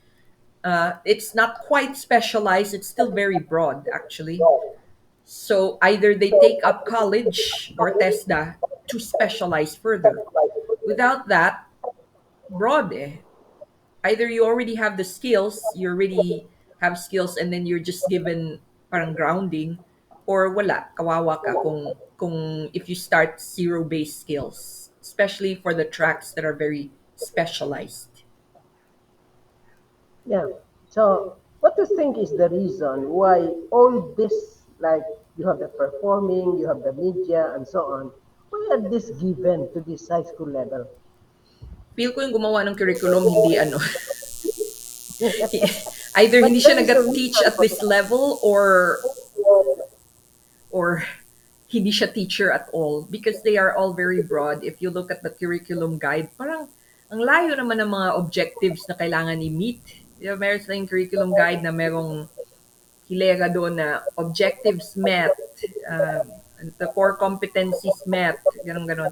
It's not quite specialized. It's still very broad, actually. So either they take up college or TESDA to specialize further. Without that, broad eh. Either you already have the skills, you already have skills and then you're just given parang grounding, or wala, kawawa ka kung if you start zero-based skills, especially for the tracks that are very specialized. Yeah. So, what do you think is the reason why all this, like you have the performing, you have the media, and so on, why are this given to this high school level? Feel ko yung gumawa ng curriculum hindi ano, either But hindi there siya is a nag-teach reason at for this level or hindi siya teacher at all, because they are all very broad. If you look at the curriculum guide, parang ang layo naman ng mga objectives na kailangan i-meet. Meron silang curriculum guide na merong hilera doon na objectives met, the core competencies met, ganun ganon.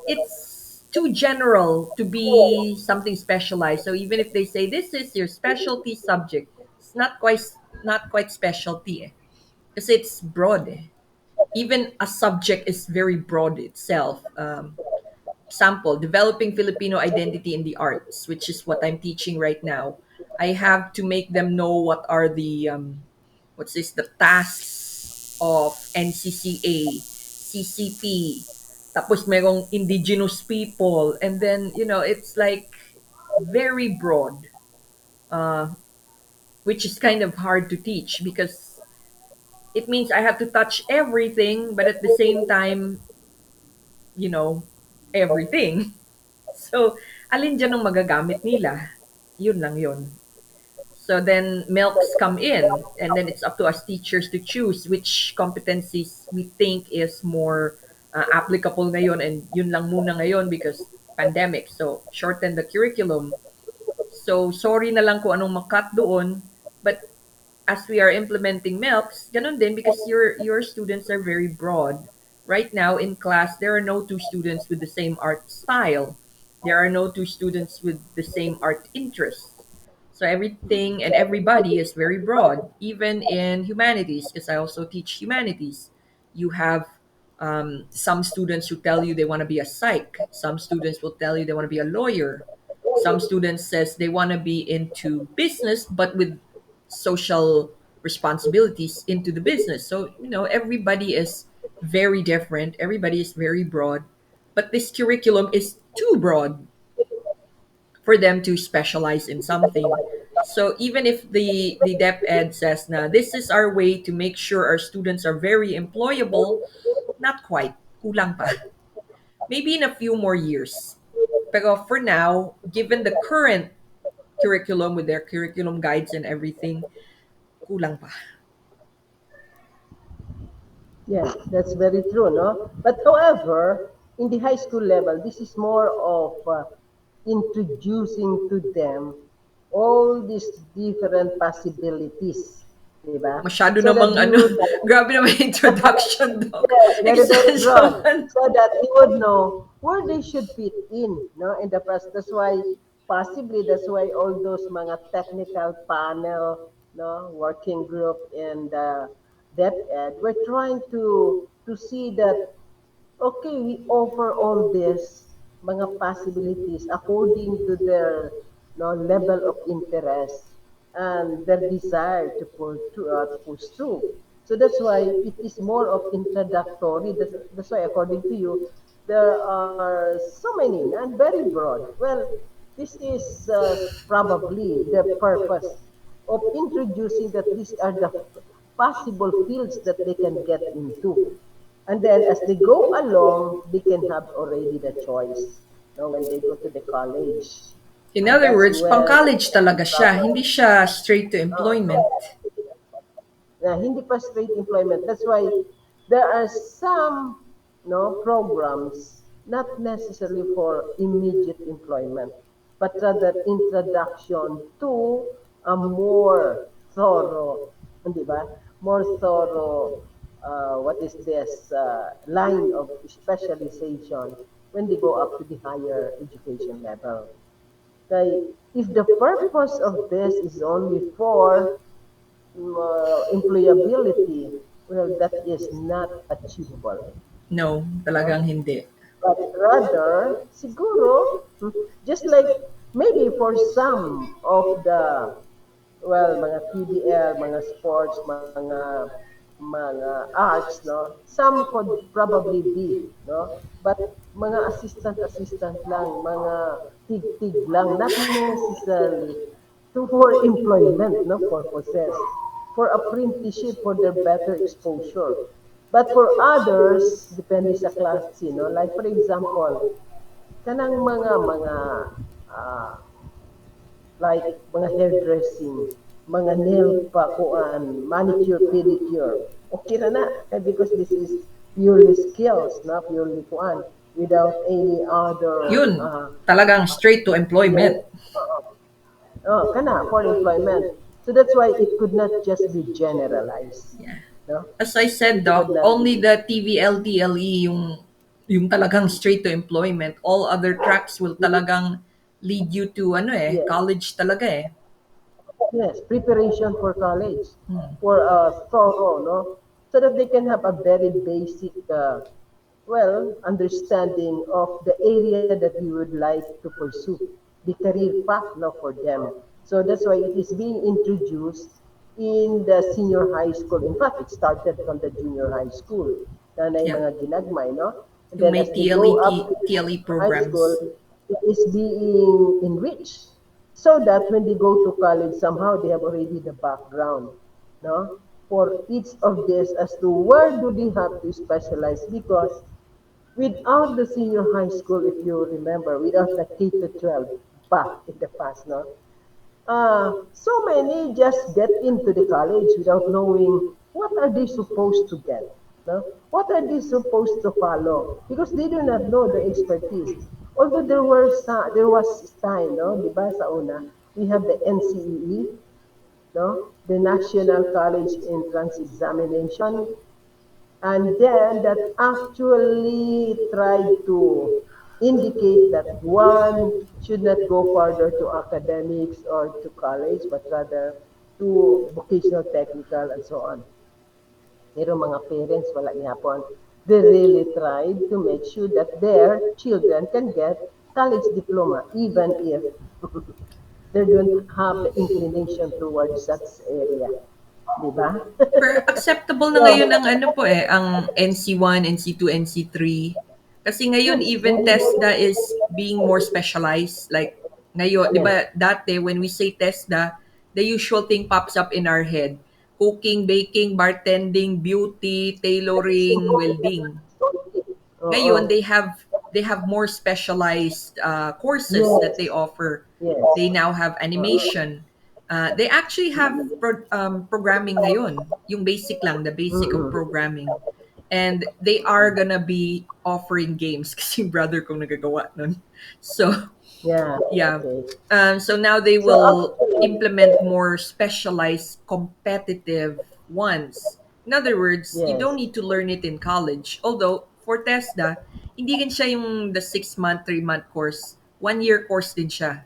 It's too general to be something specialized. So even if they say this is your specialty subject, it's not quite specialty eh. Kasi it's broad eh. Even a subject is very broad itself. Sample, developing Filipino identity in the arts, which is what I'm teaching right now. I have to make them know what are the the tasks of NCCA, CCP, tapos merong indigenous people, and then it's like very broad, uh, which is kind of hard to teach because it means I have to touch everything, but at the same time, you know, everything. So, alin dyan ang magagamit nila? Yun lang yun. So then milks come in, and then it's up to us teachers to choose which competencies we think is more applicable ngayon, and yun lang muna ngayon because pandemic. So shorten the curriculum. So sorry na lang kung anong makat doon, but as we are implementing milks, ganun din because your students are very broad. Right now in class, there are no two students with the same art style. There are no two students with the same art interests. So everything and everybody is very broad, even in humanities, because I also teach humanities. You have some students who tell you they want to be a psych. Some students will tell you they want to be a lawyer. Some students says they want to be into business, but with social responsibilities into the business. So everybody is very different. Everybody is very broad, but this curriculum is too broad for them to specialize in something. So even if the DepEd Ed says na this is our way to make sure our students are very employable, not quite. Kulang pa. Maybe in a few more years. Pero for now, given the current curriculum with their curriculum guides and everything, kulang pa. Yes, that's very true, no? But however, in the high school level, this is more of introducing to them all these different possibilities, di ba? Masyado So that namang he ano, would, grabe naman yung introduction, Doc. yes, very, very broad, Extension. so that he would know where they should fit in, no, in the process. That's why all those mga technical panel, no, working group and DepEd, we're trying to see that okay, we offer all this mga possibilities according to their level of interest and their desire to pursue. So that's why it is more of introductory. That's why, according to you, there are so many and very broad. Well, this is probably the purpose of introducing that these are the possible fields that they can get into. And then as they go along, they can have already the choice, when they go to the college. In And other that's words, where pang-college the talaga siya. problem. Hindi siya straight to Uh, employment. na hindi pa straight employment. That's why there are some, programs not necessarily for immediate employment, but rather introduction to a more thorough, di ba? More thorough, what is this, line of specialization when they go up to the higher education level. Kaya if the purpose of this is only for employability, well, that is not achievable. No, No? talagang hindi. But rather, siguro, just like maybe for some of the, well, mga PDL, mga sports, mga arts, no? Some could probably be, no? But mga assistant lang, mga tig-tig lang, not necessarily for employment, no, purposes, for apprenticeship, for their better exposure. But for others, depende sa klase, no? Like for example, kanang mga ah, like mga hairdressing, mga nail pa kuan, manicure, pedicure. Okay na. Because this is purely skills, na purely kuan, without any other Yun, talagang straight to employment. yes, kana for employment. So that's why it could not just be generalized, Yeah. no? As I said, It could Doc, not only be. the TVLTLE yung talagang straight to employment. All other tracks will talagang lead you to Yes. college talaga eh. Yes, preparation for college, Hmm. for thorough, no? So that they can have a very basic, understanding of the area that we would like to pursue, the career path now for them. So that's why it is being introduced in the senior high school. In fact, it started from the junior high school. Nanay Yeah. mga ginagmay, no? And Yung then may as they go TLE, up to the TLE high school, programs. it is being enriched so that when they go to college, somehow they have already the background, no? For each of this as to where do they have to specialize because without the senior high school, if you remember, without the K to 12 back in the past, no? So many just get into the college without knowing what are they supposed to get, no? What are they supposed to follow? Because they do not know the expertise. Although there was time, no? Di ba, sa una, we have the NCEE, no? The National College Entrance Examination, and then that actually tried to indicate that one should not go further to academics or to college, but rather to vocational technical and so on. Pero mga parents, wala gihapon. They really tried to make sure that their children can get college diploma, even if they don't have the inclination towards such area. Di ba? Pero acceptable na So, ngayon ang ang NC1, NC2, NC3. Kasi ngayon yes, even TESDA is being more specialized. Like ngayon, di yes. ba dati when we say TESDA, the usual thing pops up in our head. Cooking, baking, bartending, beauty, tailoring, welding. Oo. Ngayon they have more specialized courses that they Yes. offer. Yes. They now have animation. They actually have programming ngayon, yung basic lang, the basic of Mm-mm. programming. And they are gonna be offering games kasi yung brother kong nagagawa nun. So, Yeah. yeah. Okay. So now they So will actually, implement more specialized competitive ones. In other words, you yes. don't need to learn it in college. Although for TESDA, hindi din siya yung the 6-month, 3-month course. 1-year course din siya.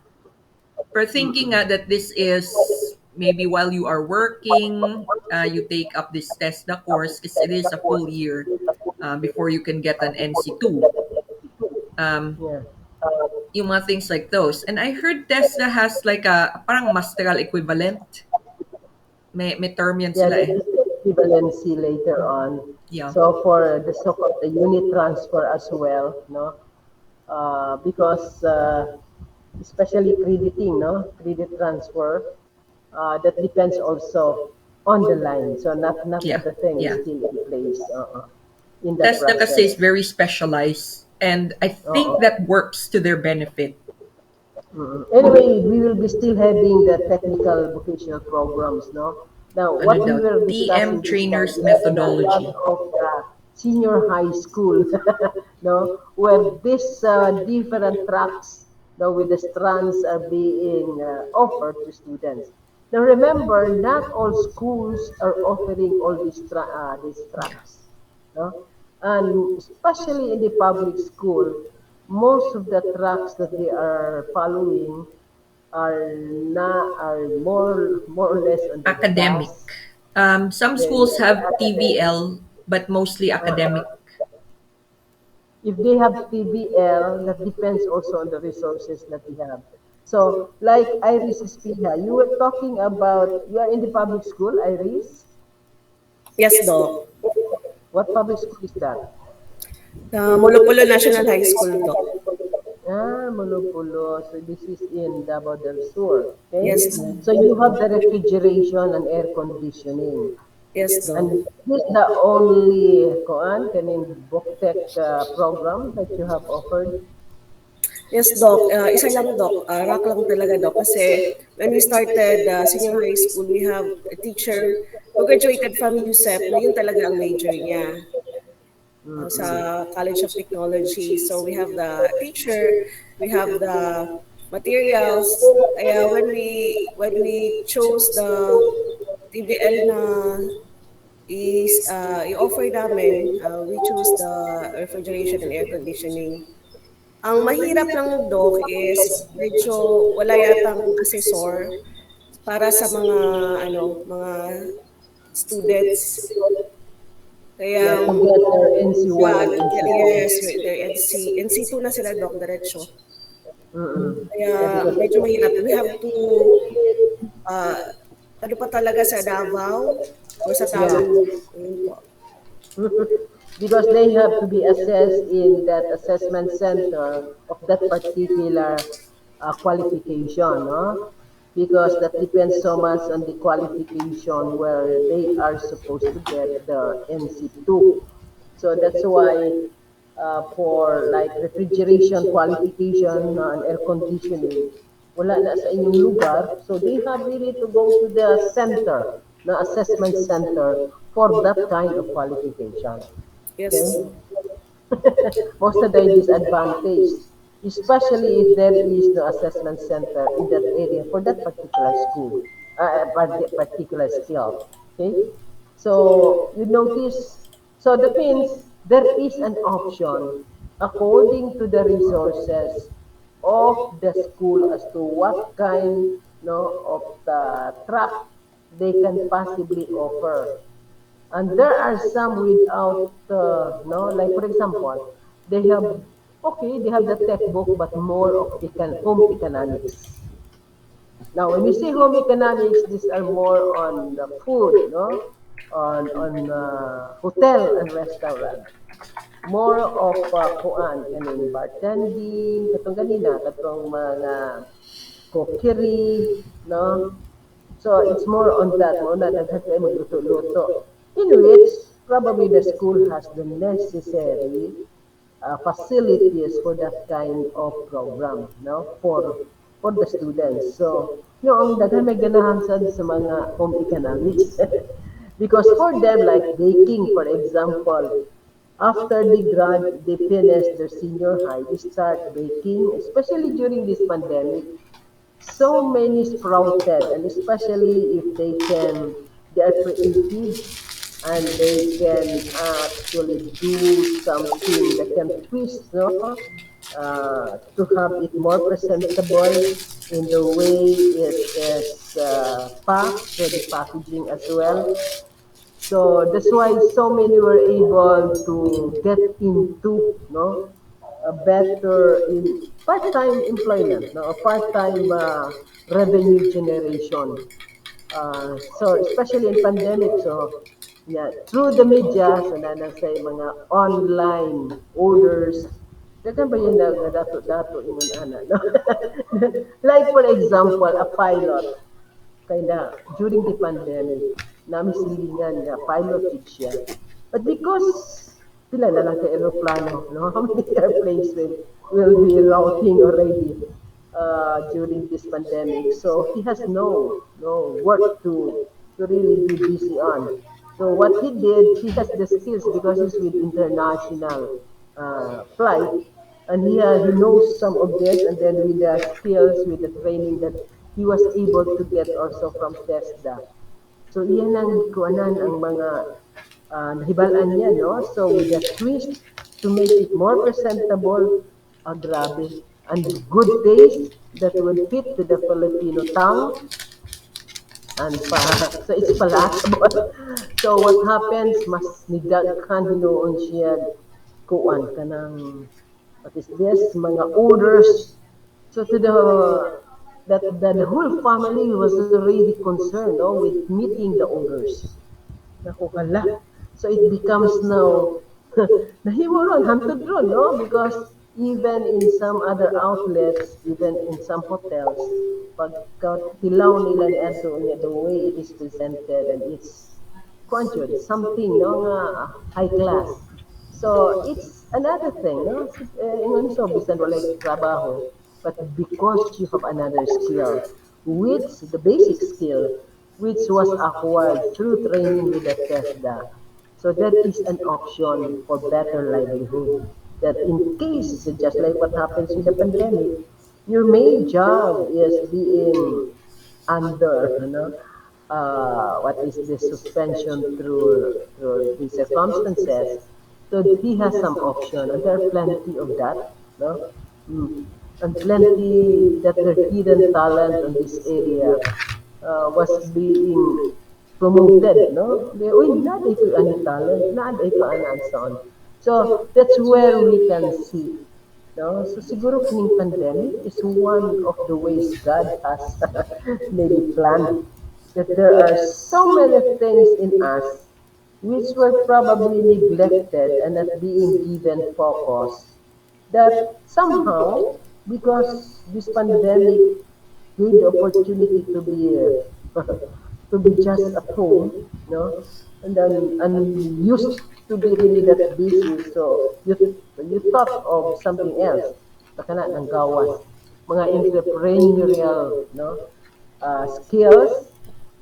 But thinking Mm-mm. that this is maybe while you are working, you take up this TESDA course because it is a full year before you can get an NC2. Um, Yeah. yung mga things like those. And I heard Tesla has like a parang masteral equivalent. May term yan Yeah, sila there eh. is the equivalency later on. Yeah. So for the so-called the unit transfer as well, no? Because especially crediting, no? Credit transfer, that depends also on the line. So not Yeah. everything is Yeah. still in place. in that TESDA kasi is process. very specialized, and I think Oo. that works to their benefit. Mm. Anyway, we will be still having the technical vocational programs, no? Now, Ano what we daw? were TM discussing this time trainers is in a lot methodology. of the senior high school, no, where these different tracks, no, with the strands are being offered to students. Now, remember, not all schools are offering all these tracks, no, and especially in the public school, most of the tracks that they are following are more or less on the Academic. class. Some schools Yes, have academic. TVL, but mostly academic. Uh, if they have TBL, that depends also on the resources that we have. So, like Iris Espiha, you were talking about, you are in the public school, Iris? Yes, Doc. What public school is that? Molopulo National High School, Doc. Ah, Mulupulo. So this is in Davao del Sur. Okay? Yes, Doc. So you have the refrigeration and air conditioning. Yes, Doc. And this is the only kuan kaning BookTech program that you have offered. Yes, Doc. Isa lang, Doc. Rock lang talaga, Doc. Kasi when we started senior high school, we have a teacher who graduated from USEP na yun talaga ang major niya sa Mm-mm. College of Technology. So we have the teacher, we have the materials. Kaya when we chose the TVL na i-offer namin, we chose the refrigeration and air conditioning. Ang mahirap lang, Doc, is medyo wala yatang assessor para sa mga mga students. Yeah, Kaya to get their NC1 yeah, and NC2. yes, their NC2 na sila, Doc, diretso. Mm-mm. Kaya Yeah, because medyo mahirap. We have to uh, ano pa talaga sa Davao or sa yeah. Tagum, Doc. Ayun po. Because they have to be assessed in that assessment center of that particular qualification, no? Because that depends so much on the qualification where they are supposed to get the NC2. So that's why for like refrigeration qualification and air conditioning, wala na sa inyong lugar. So they have really to go to the center, the assessment center for that kind of qualification. Yes, Okay? Doc. Most of the disadvantage, especially if there is no assessment center in that area for that particular school, particular skill. Okay? So you notice, so that means there is an option according to the resources of the school as to what kind, no, of the track they can possibly offer. And there are some without, no, like for example, they have, okay, they have the textbook, but more of home economics. Now, when you say home economics, these are more on the food, no, on hotel and restaurant. More of kuan, kaning bartending, katong ganina, katong mga cookery, no, so it's more on that, mo na daghan kayo magluto-luto. In which probably the school has the necessary facilities for that kind of program, no, for the students. So, yung daghan may ganahan sad sa mga home economics. Because for them, like baking, for example, after they finish their senior high, they start baking, especially during this pandemic. So many sprouted, and especially if they are creative and they can actually do something that can twist, no, to have it more presentable in the way it is packed, so the packaging as well. So that's why so many were able to get into, no, a better in part-time employment, no, a part-time revenue generation. So especially in pandemic, so yeah, through the media, so na say mga online orders, dagan ba yun na dato-dato ingon ana, no? Like for example, a pilot, kaya during the pandemic, namin silingan nga pilot gid siya. But because pila na lang ka eroplano, no? How many airplanes will be routing already during this pandemic? So he has no work to really be busy on. So what he did, he has the skills because he's with international flight, and he knows some of this, and then with the skills, with the training that he was able to get also from TESDA. So iyan ang kuanan ang mga nahibalaan niya, no? So with a twist to make it more presentable, grabe. And good taste that would fit to the Filipino tongue and so it's palatable. So what happens, mas nidaghan hinuon siya kuan kanang what is this, mga orders. So to the whole family was already concerned, no, with meeting the orders. Naku hala. So it becomes now nahimo ron, hantod ron, no? Because even in some other outlets, even in some hotels, pagka tilaw nila ni Adto niya, the way it is presented and it's conjured, something, no, nga high class. So it's another thing, no? Ingon so, bisan walay trabaho, but because you have another skill, which the basic skill, which was acquired through training with the TESDA. So that is an option for better livelihood. That in case, just like what happens with the pandemic, your main job is being under, what is this suspension through the circumstances. So he has some option, and there are plenty of that, no? Mm. And plenty that their hidden talent in this area was being promoted, no? Uy, naday ko ani talent, naday ko ana and so on. So that's where we can see, no? So siguro kining pandemic is one of the ways God has maybe planned that there are so many things in us which were probably neglected and not being given focus that somehow, because this pandemic gave the opportunity to be to be just at home, no, and then and used to be really that busy. So you thought of something else, baka na ng gawas, mga entrepreneurial, no, skills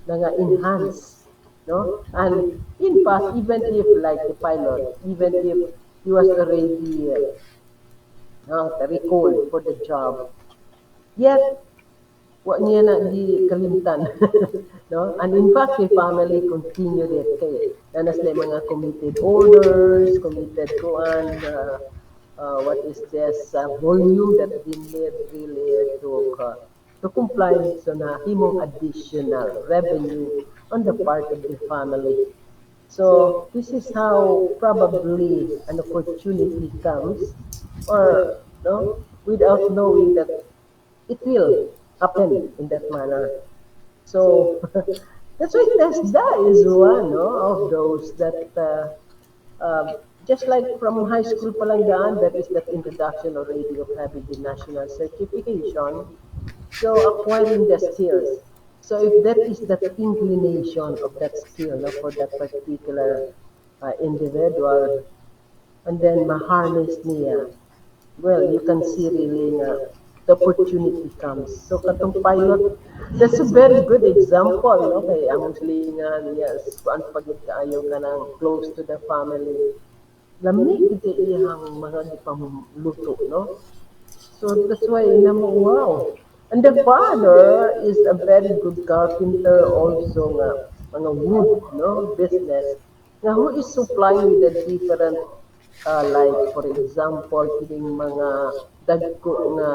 na nga enhance, no, and in fact, even if like the pilot, even if he was already recalled for the job, yet wa niya na di kalimtan. No? And in fact, the family continued it. Kay, nanas na mga committed orders, committed kuan, what is this, volume that they need really to comply so na himong additional revenue on the part of the family. So this is how probably an opportunity comes, or no, without knowing that it will happen in that manner. So that's why TESDA is one, no, of those that just like from high school palang daan, that is that introduction already of having the national certification. So acquiring the skills. So if that is that inclination of that skill, no, for that particular individual, and then ma-harness niya, well, you can see really na the opportunity comes. So katong pilot, that's a very good example, no? Kay among silingan, yes, kuan pagit kaayo ka nang close to the family. Lamig iti iyang mga gipamluto, no? So that's why namo wow. And the father is a very good carpenter also nga mga wood, no, business. Nga who is supplying with the different like for example kining mga dagko nga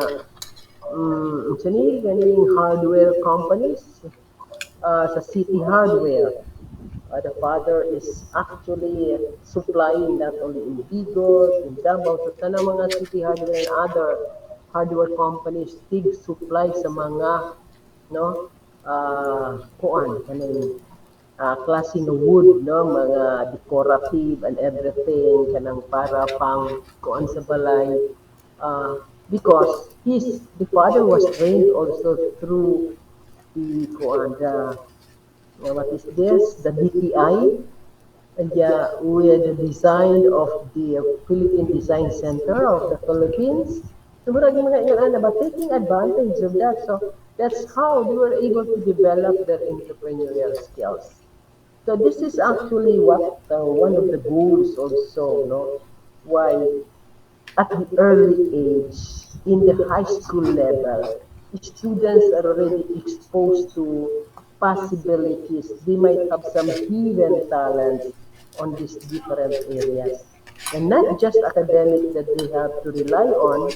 ganing hardware companies sa City Hardware. The father is actually supplying not only in Bigos, in Davao, so tanang mga City Hardware and other hardware companies tig supply sa mga no kuan kaning klase ng wood, no, mga decorative and everything kanang para pang kuan sa balay, uh, because the father was trained also through the kuan the what is this, the DTI, Yeah, with the design of the Philippine Design Center of the Philippines. So, murag mga ingon ana ba, taking advantage of that. So, that's how they were able to develop their entrepreneurial skills. So, this is actually what one of the goals also, no? Why at the early age, in the high school level, students are already exposed to possibilities. They might have some hidden talents on these different areas. And not just academic that they have to rely on,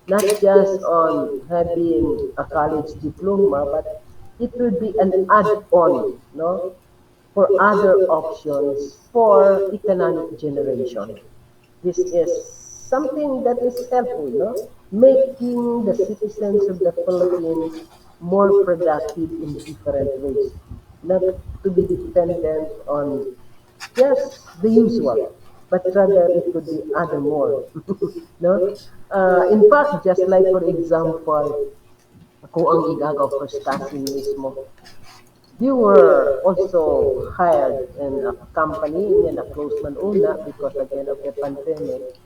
not just on having a college diploma, but it would be an add-on, no, for other options for economic generation. This is something that is helpful, no? Making the citizens of the Philippines more productive in different ways, not to be dependent on just the usual, but rather it could be other more, no? In fact, just like for example, ako ang igagaw first cousin mismo, you were also hired in a company in a close man una because again of the pandemic.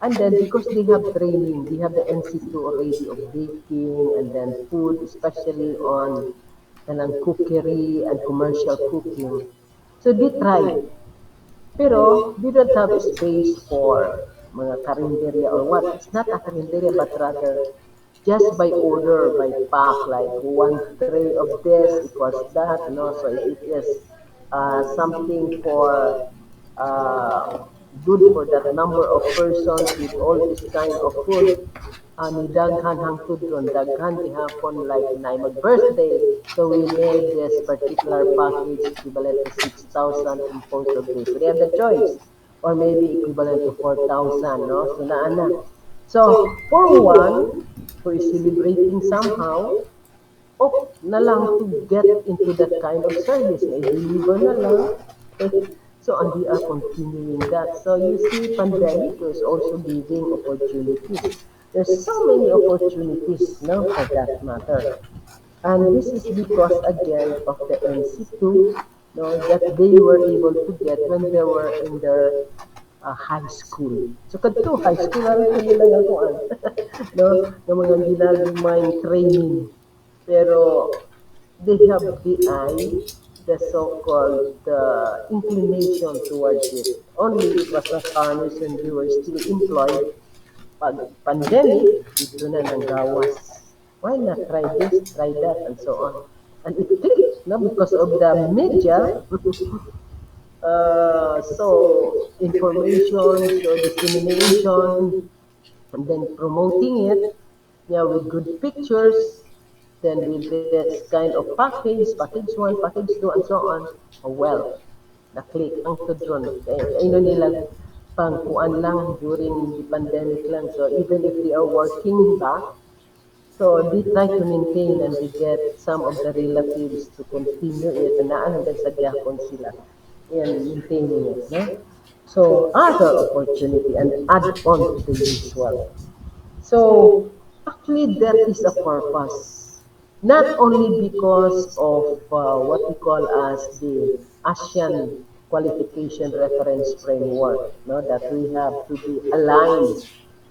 And then because they have training, they have the NC2 already of baking and then food, especially on and cookery and commercial cooking. So they tried. Pero they don't have a space for mga karinderya or what. It's not a karinderya but rather just by order, by pack, like one tray of this equals that, and also if it is something for uh, good for that number of persons with all this kind of food, ni daghan hangtod ron, daghan gihapon like na mag-birthday. So we made this particular package equivalent to 6,000 composed of this. So they have the choice, or maybe equivalent to 4,000, no? So naana. So for one, who is celebrating somehow, opt na lang to get into that kind of service. Na i-deliver na lang. So, and we are continuing that. So, you see, pandemic is also giving opportunities. There's so many opportunities, no, for that matter. And this is because, again, of the NC2, no, that they were able to get when they were in their high school. So, kadto high school, alam ko nila nga kuan, no, ng mga ginagumay training. Pero, they have the eye, the so-called inclination towards it. Only it was not harnessed when we were still employed. Pag pandemic, dito na ng gawas. Why not try this, try that, and so on. And it clicked, no, because of the media. So information, so dissemination, and then promoting it, yeah, with good pictures, then with this kind of package 1, package 2, and so on. Oh, well, na-click ang tudron. Kaya nila pangkuan lang during the pandemic lang. So even if they are working back, so they try to maintain and they get some of the relatives to continue it na hanggang sa gyapon sila in maintaining it. No? So other opportunity and add on to the usual. So actually there is a purpose. Not only because of what we call as the ASEAN qualification reference framework, no, that we have to be aligned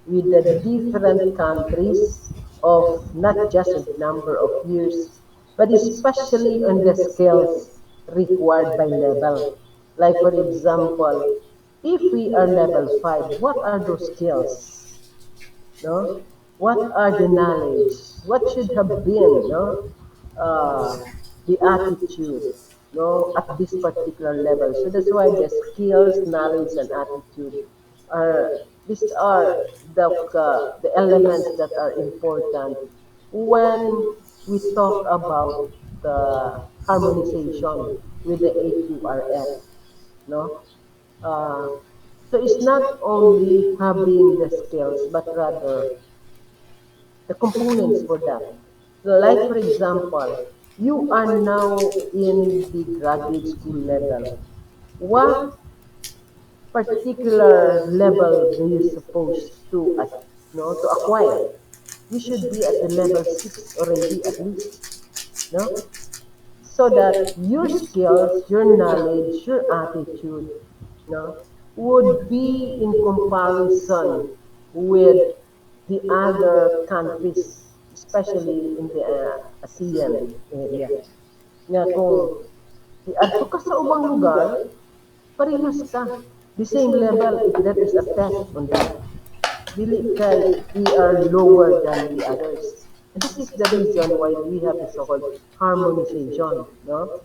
with the different countries of not just the number of years, but especially on the skills required by level. Like for example, if we are level 5, what are those skills? No? What are the knowledge? What should have been, no? Uh, the attitude, no, at this particular level. So that's why the skills, knowledge, and attitude are these are the elements that are important when we talk about the harmonization with the AQRF, no? Uh, so it's not only having the skills, but rather the components for that. Like for example, you are now in the graduate school level. What particular level do you supposed to no, to acquire? You should be at the level 6 already at least, no? so that your skills, your knowledge, your attitude, no, would be in comparison with the other countries, especially in the ASEAN area. Nga kung adto ka sa ubang lugar, parehas ka. The same level if there is a test on that. Dili kay we are lower than the others. And this is the reason why we have the so-called harmonization, no?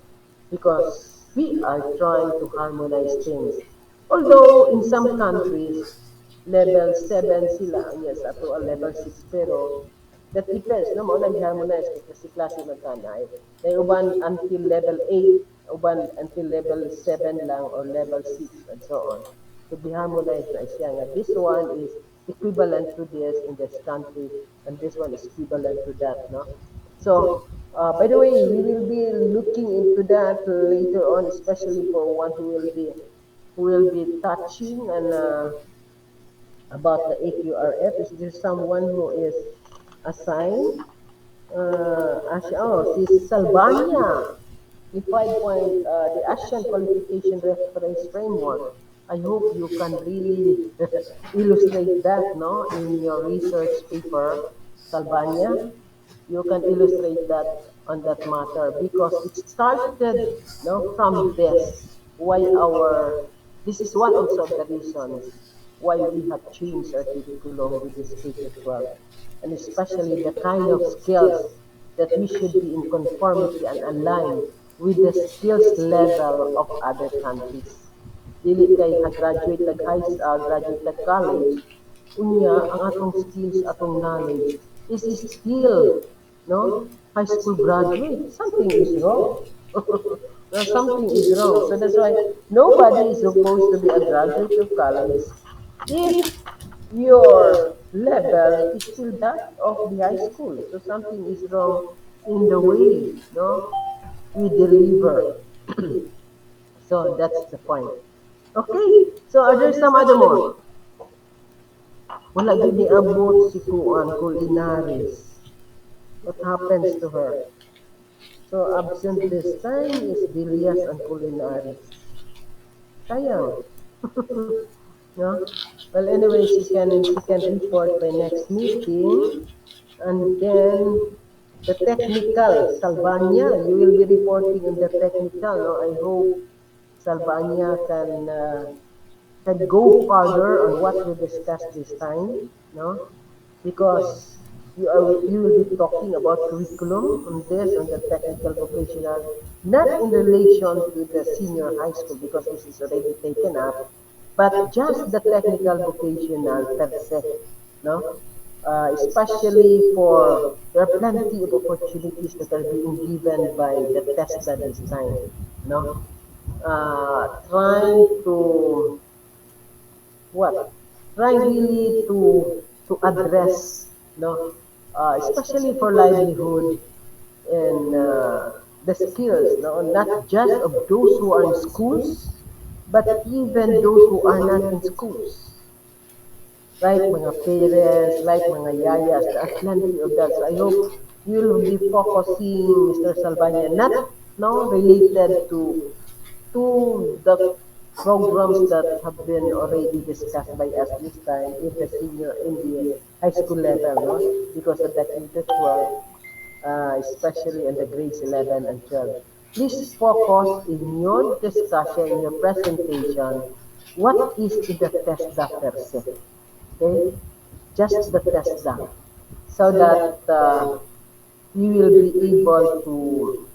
Because we are trying to harmonize things. Although in some countries, level 7 sila, yes, ato ang level 6, pero that depends, no? Mao nag-harmonize kasi klase magkanay. May uban until level 8, uban until level 7 lang or level 6 and so on. To be harmonized na siya nga. This one is equivalent to this in this country and this one is equivalent to that, no? So, by the way, we will be looking into that later on, especially for one who will be touching and about the AQRF. Is there someone who is assigned? Si Salvania, the 5 point, the Asian Qualification Reference Framework. I hope you can really illustrate that, no, in your research paper, Salvania. You can illustrate that on that matter because it started, no, from this. Why our this is one also of the reasons why we have changed our curriculum with this K to 12, and especially the kind of skills that we should be in conformity and aligned with the skills level of other countries. Dili kay graduate nag graduate nag college, unya ang atong skills, atong knowledge is still, no, high school graduate. Something is wrong. No, something is wrong. So that's why nobody is supposed to be a graduate of college if your level is still that of the high school. So something is wrong in the way, no, we deliver. So that's the point. Okay, so are there some other more? Wala gyud ni abot si Kuan Culinaris. What happens to her? So absent this time is Bilias and Culinaris. Sayang. No? Well, anyway, she can report by next meeting, and then the technical, Salvania, you will be reporting on the technical. No, I hope Salvania can go further on what we discussed this time, no? Because you will be talking about curriculum on this, on the technical vocational, not in relation to the senior high school because this is already taken up, but just the technical vocational per se, no? Especially for there are plenty of opportunities that are being given by the TESDA this time, no? Trying to what? Trying really to address, no, especially for livelihood and the skills, no, not just of those who are in schools, but even those who are not in schools, like mga parents, like mga yayas. There are plenty of that. So I hope you'll be focusing, Mr. Salvania, not no related to the programs that have been already discussed by us this time in the senior in the high school level, no? Because of the K to 12, especially in the grades 11 and 12. Please focus in your discussion, in your presentation, what is in the TESDA per se, okay? Just the TESDA, so that you will be able to,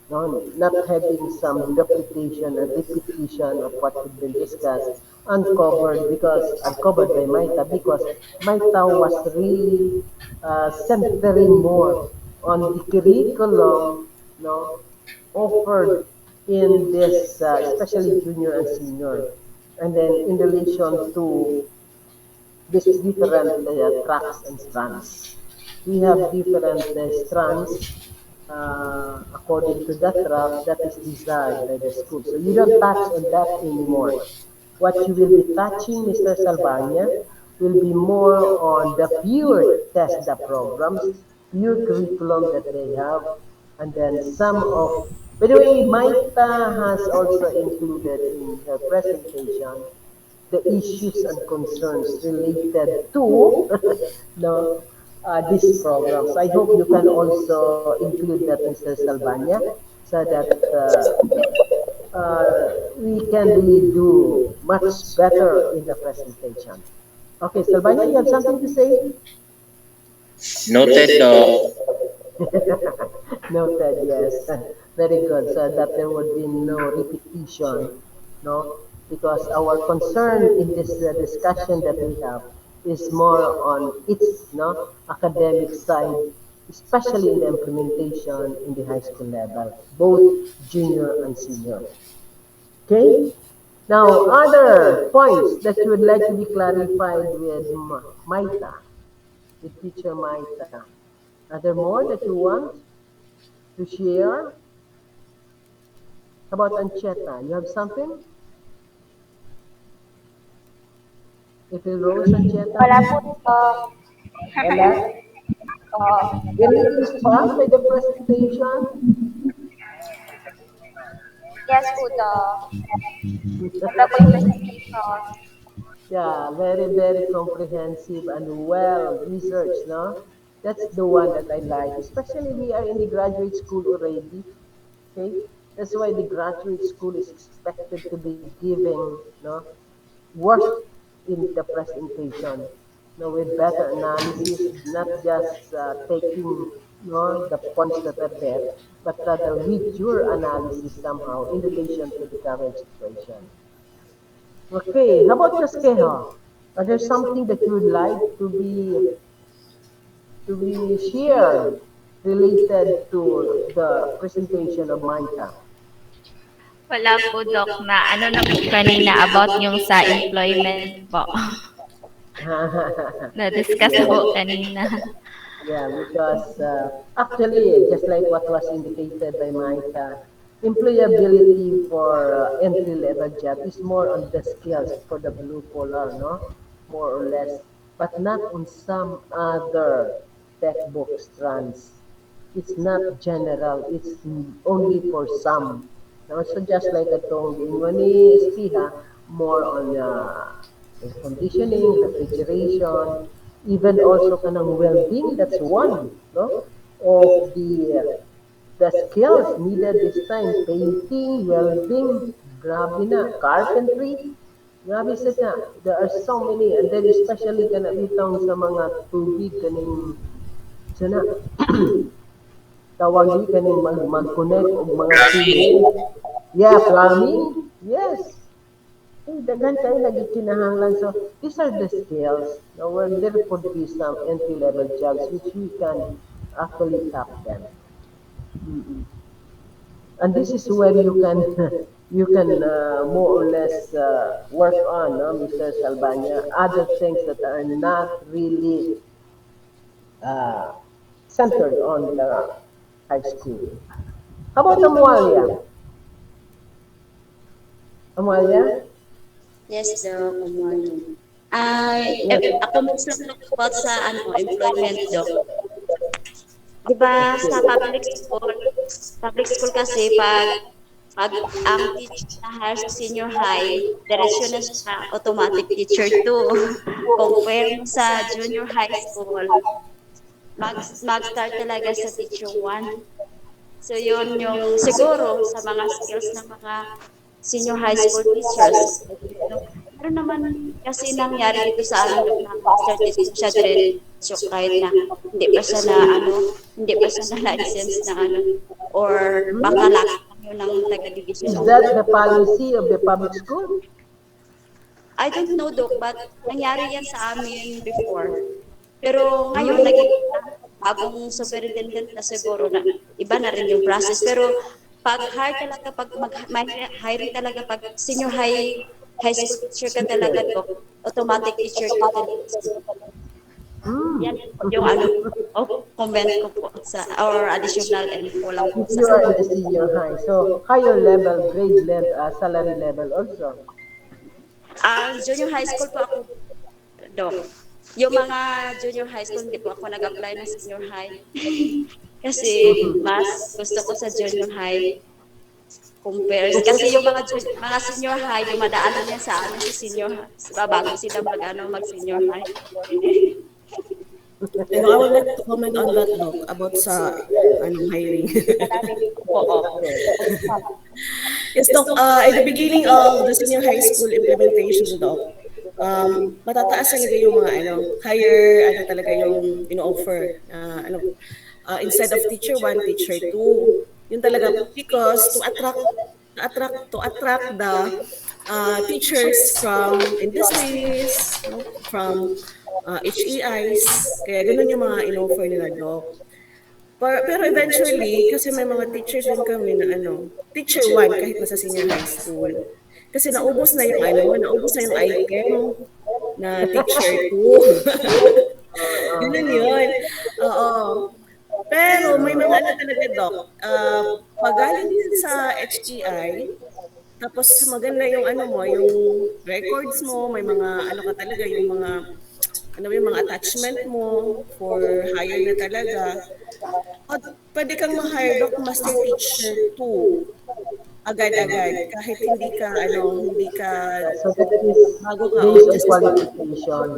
no, not having some duplication and repetition of what had been discussed, uncovered by Maita, because Maita was really centering more on the curriculum, no, offered in this, especially junior and senior, and then in relation to these different tracks and strands. We have different strands according to that track that is desired by the school. So you don't touch on that anymore. What you will be touching, Mr. Salvania, will be more on the pure TESDA programs, pure curriculum that they have, and then some of By the way, Maita has also included in her presentation the issues and concerns related to no, these programs. I hope you can also include that, Mr. Salvania, so that we can really do much better in the presentation. Okay, Salvania, you have something to say? Noted, Doc. Noted, yes. Very good. So that there would be no repetition, no? Because our concern in this discussion that we have is more on its academic side, especially in the implementation in the high school level, both junior and senior. Okay? Now, other points that you would like to be clarified with Maita, with teacher Maita. Are there more that you want to share? How about Ancheta? You have something? April Rose, Ancheta? Wala po ito. Wala? Oo. You're really inspired by the presentation? Yes po ito. Ganda po yung presentation. Yeah, very, very comprehensive and well researched, no? That's the one that I like. Especially we are in the graduate school already. Okay? That's why the graduate school is expected to be giving worth in the presentation. With better analysis, not just taking the points that are there, but rather with your analysis somehow in relation to the current situation. Okay, how about Kaskeha? Are there something that you would like to be shared related to the presentation of Micah? Wala po, Doc, na ano na po kanina about yung sa employment po. Na-discuss na po Yes. kanina. Yeah, because actually, just like what was indicated by Micah, employability for entry-level job is more on the skills for the blue collar, no? More or less, but not on some other textbook strands. It's not general, it's only for some. Now, so just like I told you, when we speak more on air conditioning, refrigeration, even also kanang well-being, that's one of the skills needed this time. Painting, welding, grabe na, carpentry, grabe sa ka. There are so many, and then especially kana bitong sa mga tubig kaning sana tawag di kaning mag-connect og mga tubo. Plumbing. Yeah, plumbing. Yes. Daghan kayo nagkinahanglan. So, these are the skills. Now, where there could be some entry-level jobs which we can actually tap them. Mm-mm. And this is where you can more or less work on, no, Mr. Salvania, other things that are not really uh, centered on the high school. How about Amalia? Amalia? Yes, Doc. Good morning. Ay, Yes. ako mas lang about sa employment, Doc. 'Di ba sa Okay. public school kasi pag ang teacher na hire sa senior high, diretsyo na siya automatic teacher 2. Compare mo sa junior high school, mag-start talaga sa teacher 1. So, yun yung siguro sa mga skills ng mga senior high school teachers. Pero naman kasi nangyari dito sa amin na master teacher siya diretso kahit na hindi pa siya na license na or baka lang yun ng taga-division. Is that the policy of the public school? I don't know, Doc, but nangyari yan sa amin before. Pero ngayon, bagong superintendent na siguro na iba na rin yung process. Pero pag hire talaga, hiring talaga, pag senior high school teacher ka talaga, Doc, automatic teacher ka talaga. Yan yung comment ko po sa, or additional info lang po If sa you are in the senior high, so higher level, grade level, salary level also. Junior high school po ako, Doc. Yung mga junior high school, hindi po ako nag-apply ng senior high. Kasi mas gusto ko sa junior high. compares. Kasi yung mga senior high, dumadaanan yan sa amin sa senior high. Bago sila mag-senior high. I would like to comment on that, Doc, about sa hiring. Oo. Yes, Doc. At the beginning of the senior high school implementation, Doc, matataas talaga yung mga higher, talaga yung ino-offer. Instead of teacher 1, teacher 2. Yun talaga because to attract the teachers from industries, no? From HEIs. Kaya ganun yung mga in-offer nila, Doc. Pero eventually, kasi may mga teachers din kami na teacher 1 kahit nasa senior high school. Kasi naubos na yung item na teacher 2. Ganun yun. Oo. Pero may mga talaga, Doc. Pag galing din sa HEI, tapos maganda yung yung records mo, may mga ka talaga, yung mga attachment mo for hire na talaga. At pwede kang ma-hire, Doc, master teacher 2 agad-agad kahit hindi ka So that is bago ka based on just qualification.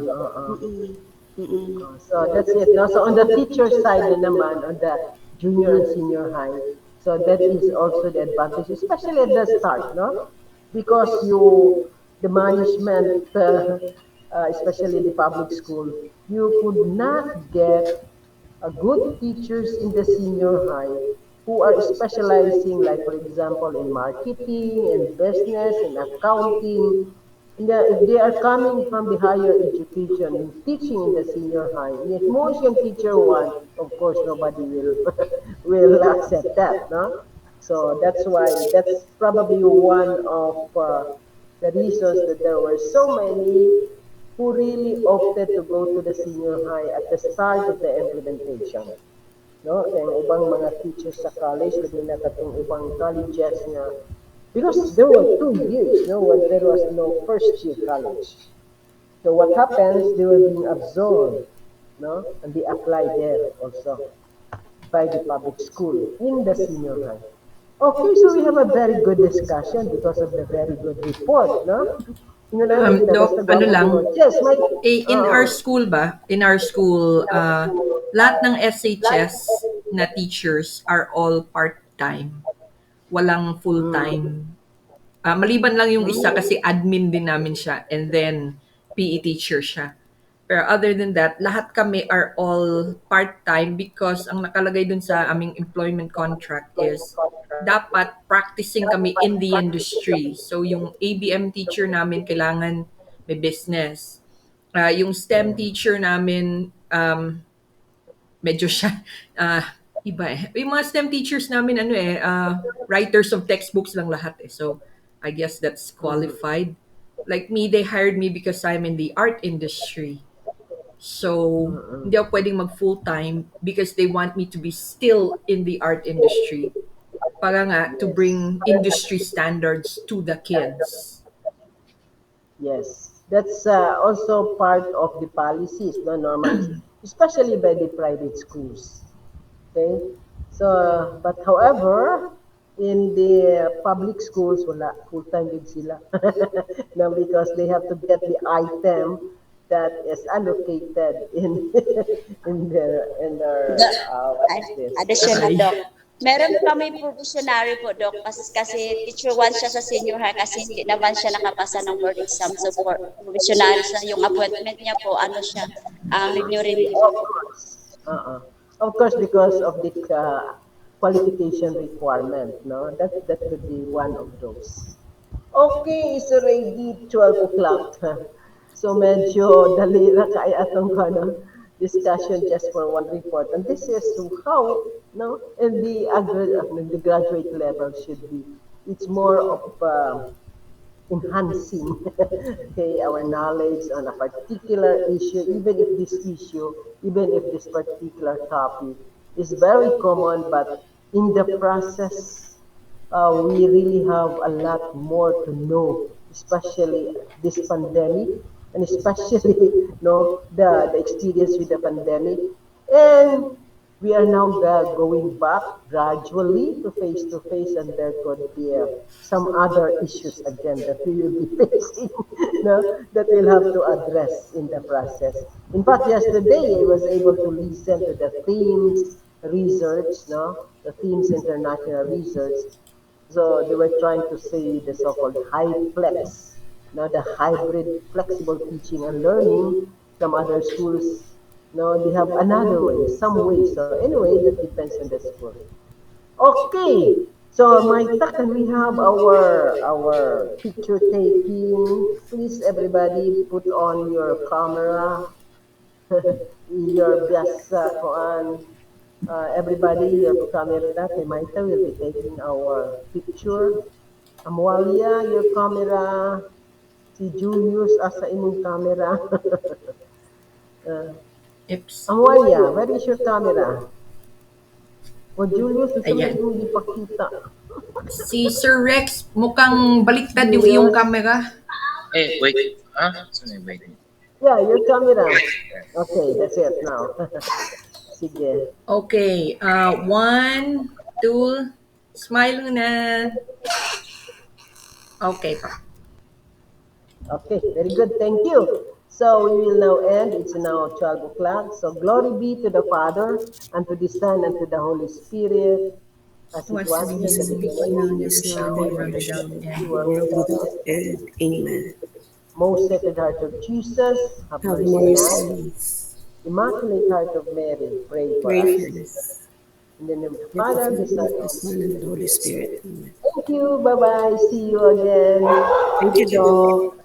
So that's it. No? So on the teacher side na naman, on the junior and senior high, so that is also the advantage, especially at the start, no? Because the management, especially the public school, you could not get good teachers in the senior high who are specializing, like for example, in marketing, in business, in accounting. If they are coming from the higher education and teaching in the senior high, if most young teacher want, of course, nobody will will accept that, no? So that's probably one of the reasons that there were so many who really opted to go to the senior high at the start of the implementation. No? Ang ibang mga teachers sa college, labi na katong ibang colleges nga, because there were 2 years, no, when there was no first year college. So what happens, they were being absorbed, no, and they apply there also by the public school in the senior high. Okay, so we have a very good discussion because of the very good report, no? Doc, ano lang, Yes, my, in our school lahat ng SHS na teachers are all part-time. Walang full-time. Maliban lang yung isa kasi admin din namin siya and then PE teacher siya. Pero other than that, lahat kami are all part-time because ang nakalagay dun sa aming employment contract is dapat practicing kami in the industry. So yung ABM teacher namin kailangan may business. Yung STEM teacher namin, medyo siya, iba eh. Yung mga STEM teachers namin, writers of textbooks lang lahat eh. So, I guess that's qualified. Like me, they hired me because I'm in the art industry. So, hindi ako pwedeng mag full-time because they want me to be still in the art industry. Para nga, to bring industry standards to the kids. yes, that's also part of the policies, no, normally, especially by the private schools. Okay, so but however, in the public schools, wala full time din sila. No, because they have to get the item that is allocated in in their The, what is this? additional, Doc. Meron kami provisionary po, Doc, kasi teacher 1 siya sa senior high kasi hindi naman siya nakapasa ng board exam. So, provisionary sa yung appointment niya po, siya, renew rin. Uh-uh. Of course, because of the qualification requirement, no? That could be one of those. Okay, it's already 12 o'clock. So medyo dali na kaya atong discussion just for one report. And this is how, no, and the graduate level should be. It's more of enhancing okay, our knowledge on a particular issue, even if this particular topic is very common, but in the process, we really have a lot more to know, especially this pandemic, and especially no the experience with the pandemic, and we are now going back gradually to face, and there could be some other issues again that we will be facing, no, that we'll have to address in the process. In fact, yesterday I was able to listen to the themes research, no, the themes international research. So they were trying to say the so-called high flex, now the hybrid flexible teaching and learning. Some other schools, no, they have another way, some way. So anyway, that depends on the school. Okay. So Maita, can we have our picture taking? Please, everybody, put on your camera, your best everybody, your camera. Kay Maita will be taking our picture. Amalia, your camera. Si Julius, asa imong camera. uh, Oops. Amalia, where is your camera? O Julius, isa may Ayan. hindi pakita. Si Sir Rex, mukhang baliktad yung iyong Julius. camera. Wait. Sorry, wait. Yeah, your camera. Okay, that's it now. Sige. Okay. One, two, smile na. Okay pa. Okay, very good. Thank you. So we will now end. It's now 12 o'clock. So glory be to the Father, and to the Son, and to the Holy Spirit, as it Was was in in the the beginning, beginning, is is now, now, and and ever ever shall shall be. be, The world world without without end. end. Amen. Most Sacred Heart of Jesus, have Have mercy on mercy us. on us. Immaculate Heart of Mary, pray for Pray us. for us. In the name of the In the name Father, of the Son, and the the Holy Son, and the Spirit. Holy Spirit. Amen. Thank you. Bye-bye. See you again. Thank you, Doc.